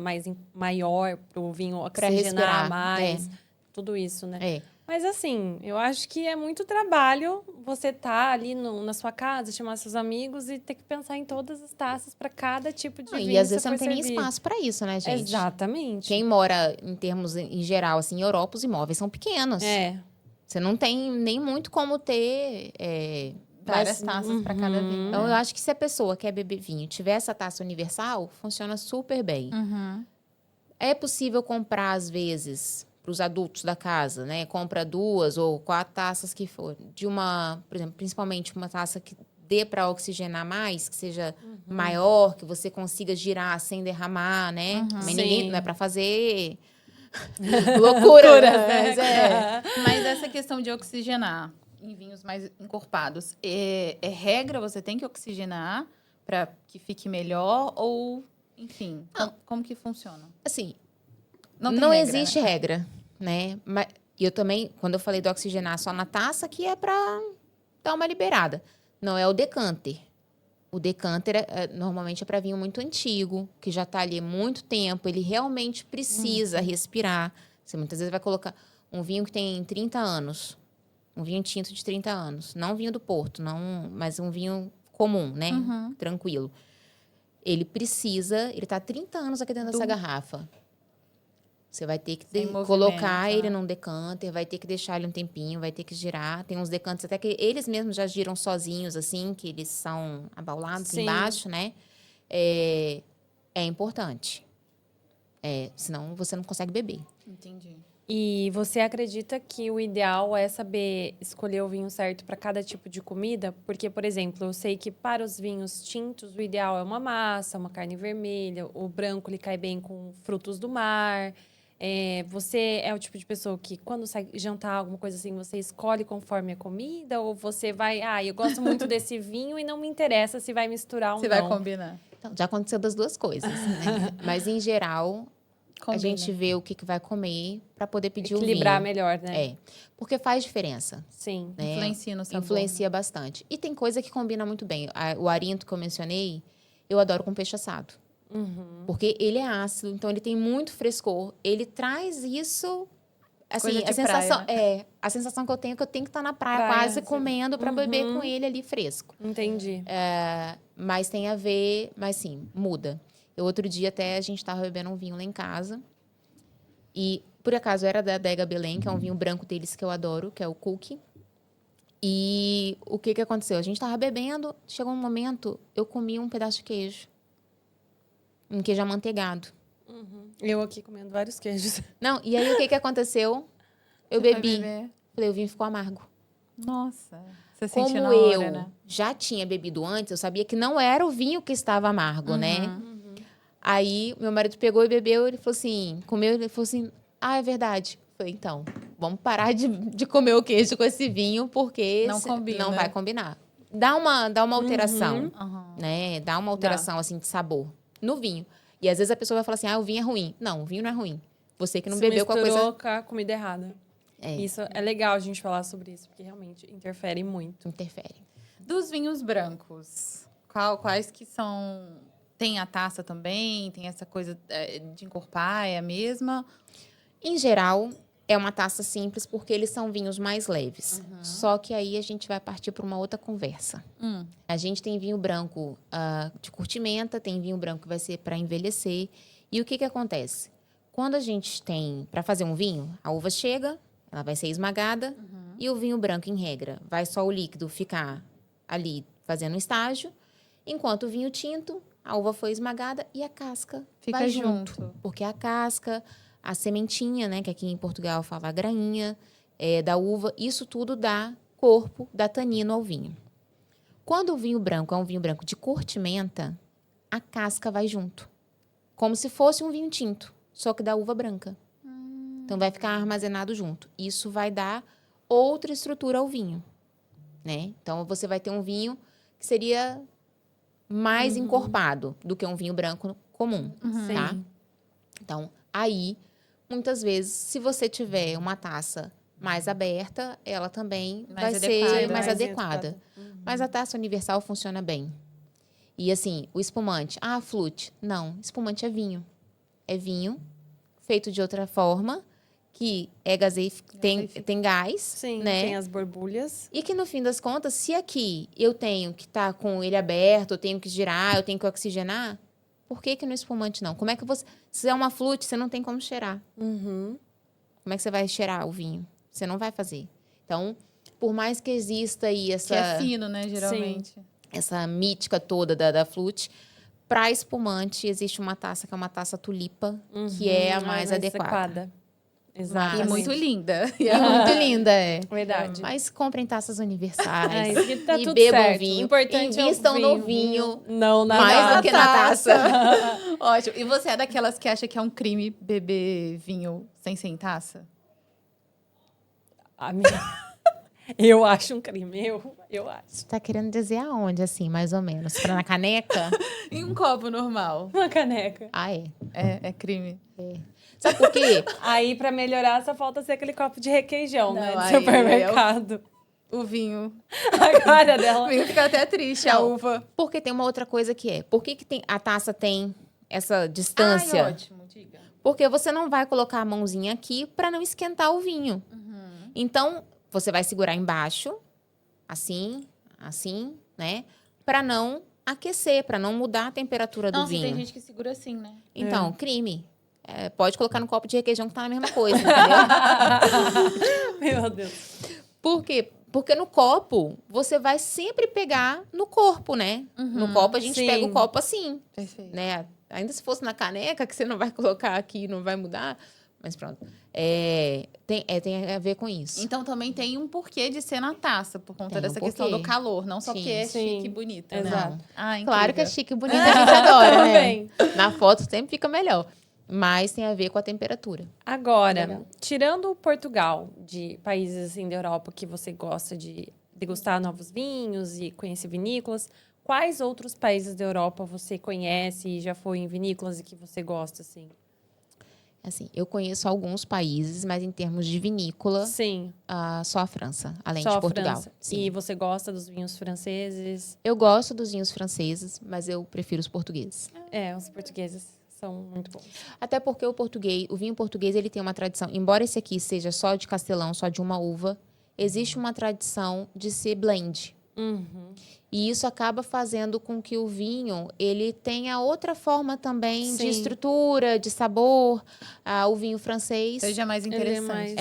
maior para o vinho Pra oxigenar respirar, mais, tudo isso, né? É. Mas assim, eu acho que é muito trabalho você estar ali na sua casa, chamar seus amigos e ter que pensar em todas as taças para cada tipo de vinho. E às vezes que você não for tem nem servir. espaço para isso, né, gente? Exatamente. Quem mora, em termos, em geral, assim, em Europa, os imóveis são pequenos. É. Você não tem nem muito como ter... Várias taças para cada vinho. Então, eu acho que se a pessoa quer beber vinho tiver essa taça universal, funciona super bem. Uhum. É possível comprar, às vezes, para os adultos da casa, né? Compra 2 ou 4 taças que for. De uma, por exemplo, principalmente uma taça que dê para oxigenar mais, que seja maior, que você consiga girar sem derramar, né? Mas ninguém, Sim. não é para fazer loucura, né? Mas Mas essa questão de oxigenar em vinhos mais encorpados, é regra? Você tem que oxigenar para que fique melhor? Ou, enfim, como que funciona? assim, Não, tem não regra, existe né? regra, né? Mas e eu também, quando eu falei do oxigenar só na taça, que é para dar uma liberada. Não é o decanter. O decanter normalmente é para vinho muito antigo, que já está ali há muito tempo, ele realmente precisa respirar. Você muitas vezes vai colocar um vinho que tem 30 anos, um vinho tinto de 30 anos, não um vinho do Porto, não, mas um vinho comum, né? Tranquilo. Ele está 30 anos aqui dentro dessa garrafa. Você vai ter que Sem movimento, colocar ele né? num decanter, vai ter que deixar ele um tempinho, vai ter que girar. Tem uns decanters até que eles mesmos já giram sozinhos, assim, que eles são abaulados Sim. embaixo, né? É importante. Senão você não consegue beber. Entendi. E você acredita que o ideal é saber escolher o vinho certo para cada tipo de comida? Porque, por exemplo, eu sei que para os vinhos tintos, o ideal é uma massa, uma carne vermelha, o branco ele cai bem com frutos do mar. Você é o tipo de pessoa que, quando sai jantar, alguma coisa assim, você escolhe conforme a comida? Ou você vai, eu gosto muito desse vinho e não me interessa se vai misturar ou Você não? vai combinar. Então, já aconteceu das duas coisas, né? Mas, em geral, Combina. a gente vê o que vai comer para poder pedir o vinho. Equilibrar melhor, né? Porque faz diferença. Sim. Né? Influencia no sabor. Influencia bastante. E tem coisa que combina muito bem. O arinto que eu mencionei, eu adoro com peixe assado. Porque ele é ácido, então ele tem muito frescor. Ele traz isso, assim, Coisa de a sensação praia, né? a sensação que eu tenho é que eu tenho que estar na praia, Praia, quase sim. comendo para beber com ele ali fresco. Entendi. Mas tem a ver, mas sim, muda. Outro dia até a gente estava bebendo um vinho lá em casa. E, por acaso, era da Adega Belém, que é um vinho branco deles que eu adoro, que é o Cookie. E o que aconteceu? A gente estava bebendo, chegou um momento, eu comi um pedaço de queijo. Um queijo amanteigado. Eu aqui comendo vários queijos. Não, e aí o que aconteceu? Eu Você foi bebi. beber? Falei, o vinho ficou amargo. Nossa, você sentiu Como na hora, eu né? já tinha bebido antes, eu sabia que não era o vinho que estava amargo, né? Aí, meu marido pegou e bebeu, ele falou assim, comeu, ele falou assim, é verdade. Eu falei, então, vamos parar de comer o queijo com esse vinho, porque Não combina. não vai combinar. Dá uma alteração, Aham. né? Dá uma alteração, assim, de sabor no vinho. E às vezes a pessoa vai falar assim, o vinho é ruim. Não, o vinho não é ruim. Você que não Se bebeu com a misturou coisa... com a comida errada. É, Isso é legal a gente falar sobre isso, porque realmente interfere muito. interfere. Dos vinhos brancos, quais que são... Tem a taça também? Tem essa coisa de encorpar? É a mesma? Em geral, é uma taça simples, porque eles são vinhos mais leves. Só que aí a gente vai partir para uma outra conversa. A gente tem vinho branco de curtimenta, tem vinho branco que vai ser para envelhecer. E o que acontece? Quando a gente tem, para fazer um vinho, a uva chega, ela vai ser esmagada, e o vinho branco, em regra, vai só o líquido ficar ali fazendo um estágio, enquanto o vinho tinto, a uva foi esmagada e a casca Fica vai junto. Porque a casca, a sementinha, né, que aqui em Portugal fala a grainha, da uva, isso tudo dá corpo, dá tanino ao vinho. Quando o vinho branco é um vinho branco de curtimenta, a casca vai junto. Como se fosse um vinho tinto, só que da uva branca. Então, vai ficar armazenado junto. Isso vai dar outra estrutura ao vinho, né? Então, você vai ter um vinho que seria mais encorpado do que um vinho branco comum, tá? Sim. Então, aí, muitas vezes, se você tiver uma taça mais aberta, ela também Mais vai adequada. ser mais Mais adequada. Mas a taça universal funciona bem. E assim, o espumante. Flute. Não, espumante é vinho. É vinho feito de outra forma, que é tem gás, Sim, né? tem as borbulhas. E que, no fim das contas, se aqui eu tenho que estar com ele aberto, eu tenho que girar, eu tenho que oxigenar, por que no espumante não? Como é que você... Se é uma flute, você não tem como cheirar. Como é que você vai cheirar o vinho? Você não vai fazer. Então, por mais que exista aí Que é essa, fino, né, geralmente. essa mítica toda da flute, para espumante, existe uma taça que é uma taça tulipa, que é a mais adequada. Exato. E muito linda. E muito linda, é. Verdade. Mas comprem taças universais. Ai, tá e tudo bebam certo. O vinho. importante Invistam é o no vinho. Não na Mais taça. do que na taça. Ótimo. E você é daquelas que acha que é um crime beber vinho sem ser em taça? Eu acho um crime, eu acho. Você tá querendo dizer aonde, assim, mais ou menos? Pra na caneca? Em um copo normal. Uma caneca. É. É crime. Sabe por quê? Aí, pra melhorar, só falta ser aquele copo de requeijão, né? Não, Do aí supermercado. O vinho. A cara O dela. vinho fica até triste, a Não. uva. Porque tem uma outra coisa que é. Por que a taça tem essa Ai, distância? ótimo, diga. Porque você não vai colocar a mãozinha aqui para não esquentar o vinho. Então, você vai segurar embaixo, assim, né? Para não aquecer, para não mudar a temperatura do Nossa, vinho. tem gente que segura assim, né? Então, crime. Pode colocar no copo de requeijão que tá na mesma coisa, entendeu? Meu Deus. Por quê? Porque no copo, você vai sempre pegar no corpo, né? No copo, a gente Sim. pega o copo assim, Perfeito. né? Ainda se fosse na caneca, que você não vai colocar aqui, não vai mudar. Mas pronto. Tem a ver com isso. Então também tem um porquê de ser na taça, por conta Tem um dessa questão porquê. do calor. Não só Sim. porque é Sim. chique e bonita, Exato. né? Ah, Claro que é incrível. chique e bonito, a gente adora, né? Também. Na foto sempre fica melhor. Mas tem a ver com a temperatura. Agora, Legal. tirando Portugal, de países assim da Europa que você gosta de degustar novos vinhos e conhecer vinícolas, quais outros países da Europa você conhece e já foi em vinícolas e que você gosta, assim? Assim, eu conheço alguns países, mas em termos de vinícola, Sim, só a França, além só de a Portugal. França. Sim. E você gosta dos vinhos franceses? Eu gosto dos vinhos franceses, mas eu prefiro os portugueses. Os portugueses são muito bons. Até porque o vinho português, ele tem uma tradição. Embora esse aqui seja só de castelão, só de uma uva, existe uma tradição de ser blend. E isso acaba fazendo com que o vinho, ele tenha outra forma também Sim. de estrutura, de sabor. O vinho francês... Seja mais Ele é interessante. mais-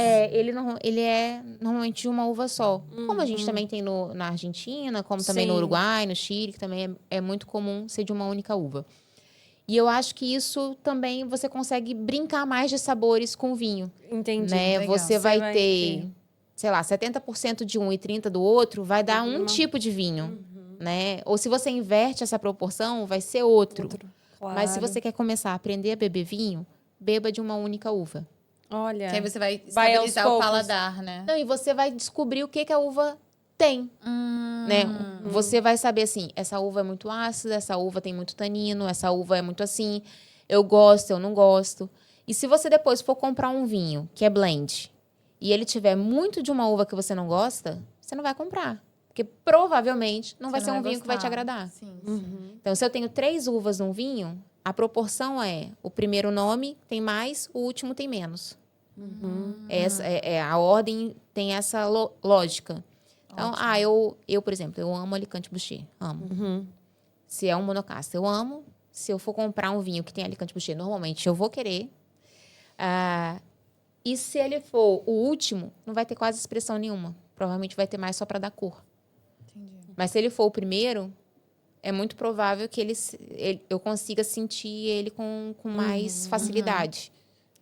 ele é normalmente de uma uva só. Como a gente também tem na Argentina, como também no Sim. Uruguai, no Chile, que também é muito comum ser de uma única uva. E eu acho que isso também você consegue brincar mais de sabores com o vinho. Entendi. Né? legal. Você vai ter, sei lá, 70% de um e 30% do outro, vai dar um tipo de vinho. Né? Ou se você inverte essa proporção, vai ser outro. Claro. Mas se você quer começar a aprender a beber vinho, beba de uma única uva. Olha, Que aí você vai Vai aos estabilizar o poucos. paladar, né? Não, e você vai descobrir o que a uva tem. Né? Você vai saber assim, essa uva é muito ácida, essa uva tem muito tanino, essa uva é muito assim, eu gosto, eu não gosto. E se você depois for comprar um vinho que é blend e ele tiver muito de uma uva que você não gosta, você não vai comprar. Porque provavelmente não vai Você ser não um vinho que vai te gostar. agradar. Sim, Então, se eu tenho 3 uvas num vinho, a proporção é o primeiro nome tem mais, o último tem menos. A ordem tem essa lógica. Então, eu, por exemplo, eu amo Alicante Bouschet. Amo. Se é um monocasco, eu amo. Se eu for comprar um vinho que tem Alicante Bouschet, normalmente eu vou querer. E se ele for o último, não vai ter quase expressão nenhuma. Provavelmente vai ter mais só para dar cor. Entendi. Mas se ele for o primeiro, é muito provável que eu consiga sentir ele com mais facilidade.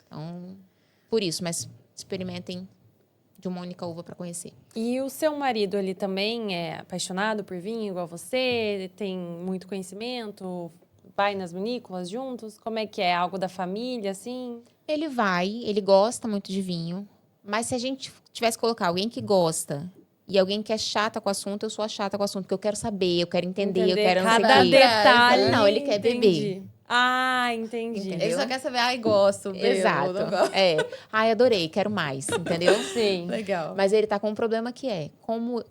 Então, por isso. Mas experimentem de uma única uva para conhecer. E o seu marido, ele também é apaixonado por vinho, igual você? Tem muito conhecimento? Vai nas vinícolas juntos? Como é que é? Algo da família, assim? Ele gosta muito de vinho. Mas se a gente tivesse que colocar alguém que gosta e alguém que é chata com o assunto, eu sou a chata com o assunto, porque eu quero saber, eu quero entender, eu quero não sei o cada quê. detalhe. Não, ele quer beber. Entendi. Ah, entendi. Entendeu? Ele só quer saber, ai, gosto, bebo, Exato. não gosto. Ai, adorei, quero mais, entendeu? Sim. Legal. Mas ele tá com um problema que é,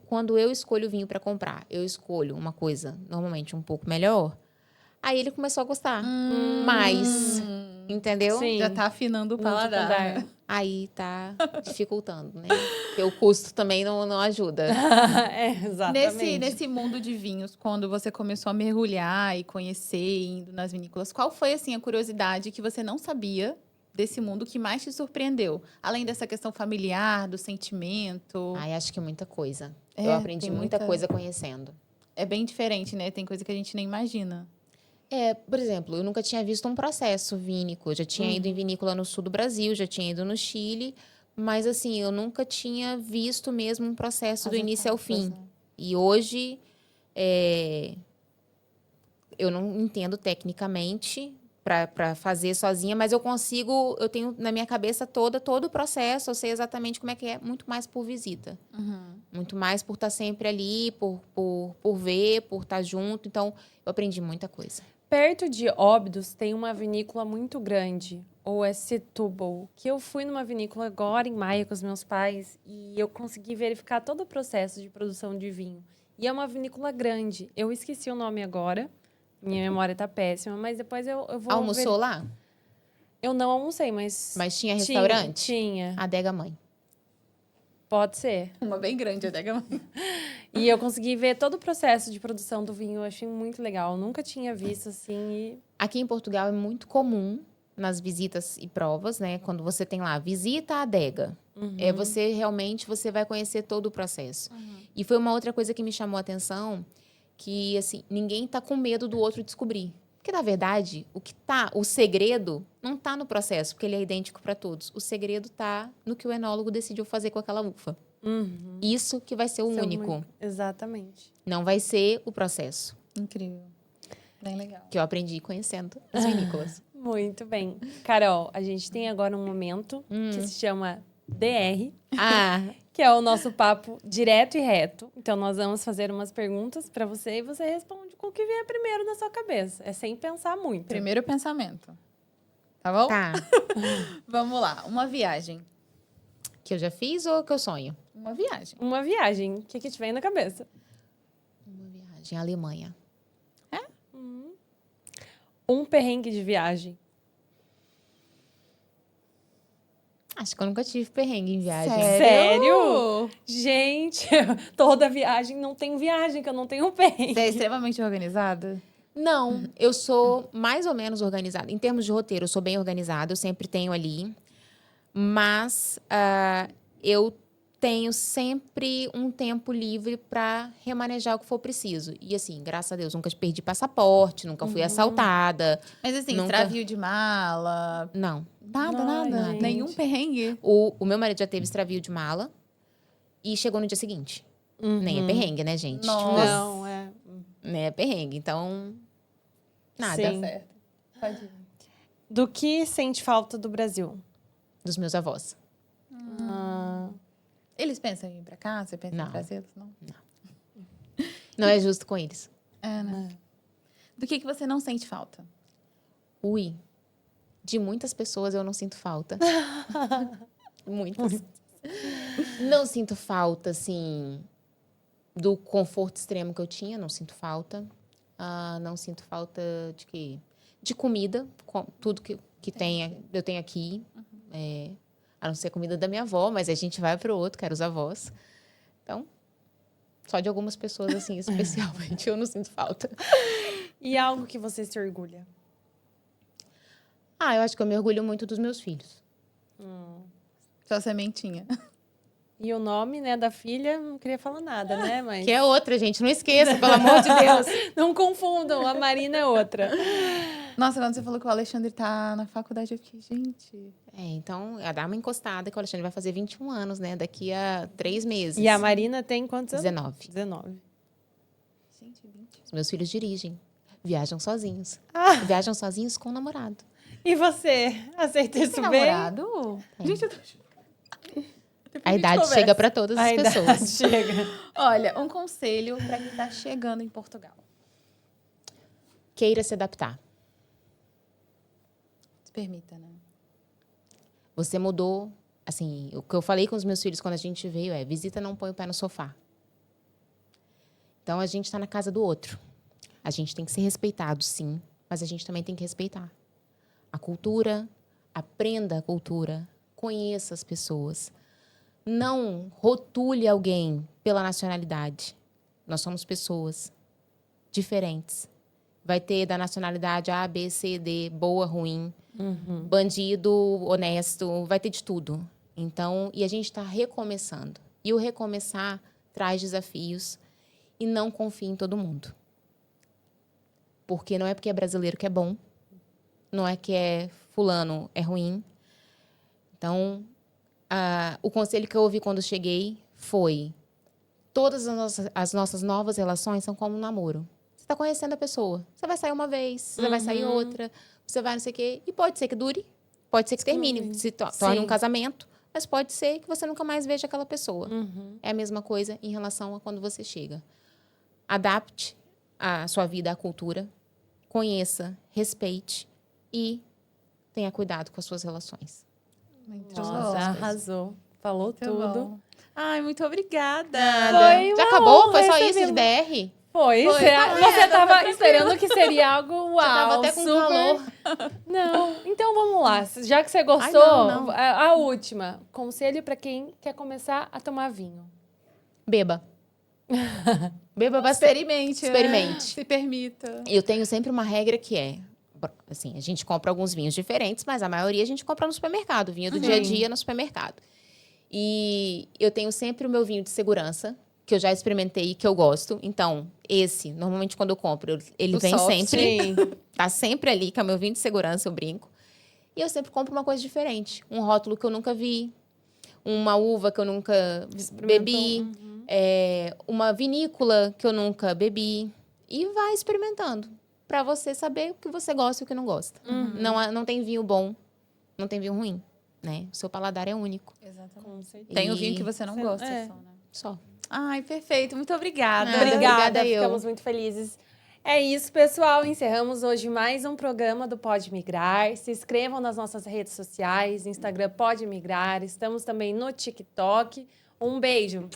quando eu escolho vinho para comprar, eu escolho uma coisa normalmente um pouco melhor, aí ele começou a gostar mais, entendeu? Sim. Já tá afinando o paladar. paladar. Né? Aí tá dificultando, né? Porque o custo também não ajuda. Exatamente. Nesse mundo de vinhos, quando você começou a mergulhar e conhecer, indo nas vinícolas, qual foi, assim, a curiosidade que você não sabia desse mundo que mais te surpreendeu? Além dessa questão familiar, do sentimento. Ai, acho que muita coisa. É, Eu aprendi tem muita muita- coisa conhecendo. É bem diferente, né? Tem coisa que a gente nem imagina. Por exemplo, eu nunca tinha visto um processo vínico. Eu já tinha ido em vinícola no sul do Brasil, já tinha ido no Chile, mas assim, eu nunca tinha visto mesmo um processo do As início ao etapas, fim. né? E hoje, eu não entendo tecnicamente para fazer sozinha, mas eu tenho na minha cabeça todo o processo, eu sei exatamente como é que é, muito mais por visita. Muito mais por estar sempre ali, por ver, por estar junto. Então, eu aprendi muita coisa. Perto de Óbidos tem uma vinícola muito grande, ou é Setúbal, que eu fui numa vinícola agora em maio com os meus pais e eu consegui verificar todo o processo de produção de vinho. E é uma vinícola grande. Eu esqueci o nome agora, minha memória tá péssima, mas depois eu vou Almoçou lá? Eu não almocei, mas... Mas tinha restaurante? Tinha. Adega Mãe. Pode ser. Uma bem grande, até que... E eu consegui ver todo o processo de produção do vinho. Eu achei muito legal. Eu nunca tinha visto assim. Aqui em Portugal é muito comum nas visitas e provas, né? Quando você tem lá visita à adega, você vai conhecer todo o processo. E foi uma outra coisa que me chamou a atenção, que assim, ninguém tá com medo do outro descobrir. Porque na verdade, o segredo não tá no processo, porque ele é idêntico para todos. O segredo tá no que o enólogo decidiu fazer com aquela uva. Isso que vai ser o único. Exatamente. Não vai ser o processo. Incrível. Bem legal. Que eu aprendi conhecendo as vinícolas. Muito bem. Carol, a gente tem agora um momento que se chama DR, que é o nosso papo direto e reto. Então, nós vamos fazer umas perguntas para você e você responde com o que vier primeiro na sua cabeça. É sem pensar muito. Primeiro pensamento. Tá bom? Tá. Vamos lá. Uma viagem. Que eu já fiz ou que eu sonho? Uma viagem. Uma viagem. O que te vem na cabeça? Uma viagem à Alemanha. Um perrengue de viagem. Acho que eu nunca tive perrengue em viagem. Sério? Gente, toda viagem, não tem viagem que eu não tenho perrengue. Você é extremamente organizada? Não, eu sou mais ou menos organizada. Em termos de roteiro, eu sou bem organizada, eu sempre tenho ali. Mas eu tenho sempre um tempo livre para remanejar o que for preciso. E assim, graças a Deus, nunca perdi passaporte, nunca fui assaltada. Mas assim, Nunca- extravio de mala, Não. nada, Ai, nada. gente. Nenhum perrengue. O meu marido já teve extravio de mala e chegou no dia seguinte. Nem é perrengue, né, gente? Nossa. Não, é. Nem é perrengue. Então, nada. Sim. Certo. Pode ir. Do que sente falta do Brasil? Dos meus avós. Eles pensam em ir pra cá? Você pensa Não. em trazê-los? Não. Não é justo com eles. É, né? Do que você não sente falta? Ui, de muitas pessoas eu não sinto falta. Muitas. Não sinto falta, assim, do conforto extremo que eu tinha, não sinto falta. Não sinto falta de quê? De comida, tudo que tenha, eu tenho aqui. A não ser a comida da minha avó, mas a gente vai para o outro, que era os avós. Então, só de algumas pessoas, assim, especialmente, eu não sinto falta. E algo que você se orgulha? Eu acho que eu me orgulho muito dos meus filhos. Sua sementinha. E o nome, né, da filha, não queria falar nada, né, mas... Que é outra, gente, não esqueça, pelo amor de Deus. Não confundam, a Marina é outra. Nossa, quando você falou que o Alexandre tá na faculdade, eu fiquei, gente... Então, dá uma encostada, que o Alexandre vai fazer 21 anos, né? Daqui a 3 meses. E a Marina tem quantos anos? 19. 19. Gente, 20. Os meus filhos dirigem. Viajam sozinhos. Viajam sozinhos com o namorado. E você? Aceita Tem isso bem? namorado? Gente, eu tô... A idade chega para todas as A idade pessoas. chega. Olha, um conselho pra quem tá chegando em Portugal. Queira se adaptar. Se permita, né? Você mudou. Assim, o que eu falei com os meus filhos quando a gente veio é: visita, não põe o pé no sofá. Então, a gente está na casa do outro. A gente tem que ser respeitado, sim, mas a gente também tem que respeitar a cultura, aprenda a cultura, conheça as pessoas. Não rotule alguém pela nacionalidade. Nós somos pessoas diferentes. Vai ter da nacionalidade A, B, C, D, boa, ruim, bandido, honesto, vai ter de tudo. Então, e a gente está recomeçando. E o recomeçar traz desafios e não confie em todo mundo. Porque não é porque é brasileiro que é bom, não é que é fulano é ruim. Então, o conselho que eu ouvi quando cheguei foi: todas as nossas novas relações são como um namoro. Você está conhecendo a pessoa. Você vai sair uma vez, você vai sair outra, você vai não sei o quê. E pode ser que dure, pode ser que termine, se torne um casamento, mas pode ser que você nunca mais veja aquela pessoa. É a mesma coisa em relação a quando você chega. Adapte a sua vida à cultura, conheça, respeite e tenha cuidado com as suas relações. Muito Nossa, bom. arrasou. Falou Muito tudo. bom. Ai, muito obrigada. Foi Já uma acabou? honra Foi só isso recebê-lo. de DR? Foi. Foi. Você Foi estava tranquilo. esperando que seria algo uau. Você tava até com super... calor. Não. Então vamos lá. Já que você gostou, não. a última. Conselho para quem quer começar a tomar vinho. Beba. Beba bastante. Experimente. Experimente. Se permita. Eu tenho sempre uma regra que é, assim, a gente compra alguns vinhos diferentes, mas a maioria a gente compra no supermercado, vinho do dia a dia no supermercado. E eu tenho sempre o meu vinho de segurança, que eu já experimentei e que eu gosto. Então, esse, normalmente quando eu compro, ele O vem soft. sempre. Tá sempre ali, que é o meu vinho de segurança, eu brinco. E eu sempre compro uma coisa diferente. Um rótulo que eu nunca vi, uma uva que eu nunca bebi, uma vinícola que eu nunca bebi. E vai experimentando, para você saber o que você gosta e o que não gosta. Não tem vinho bom, não tem vinho ruim, né? O seu paladar é único. Exatamente. Com certeza. Tem o vinho que você não Você- gosta é. só, né? Só. Ai, perfeito. Muito obrigada. Nada. Obrigada eu. Ficamos muito felizes. É isso, pessoal. Encerramos hoje mais um programa do Pode Migrar. Se inscrevam nas nossas redes sociais, Instagram Pode Migrar. Estamos também no TikTok. Um beijo.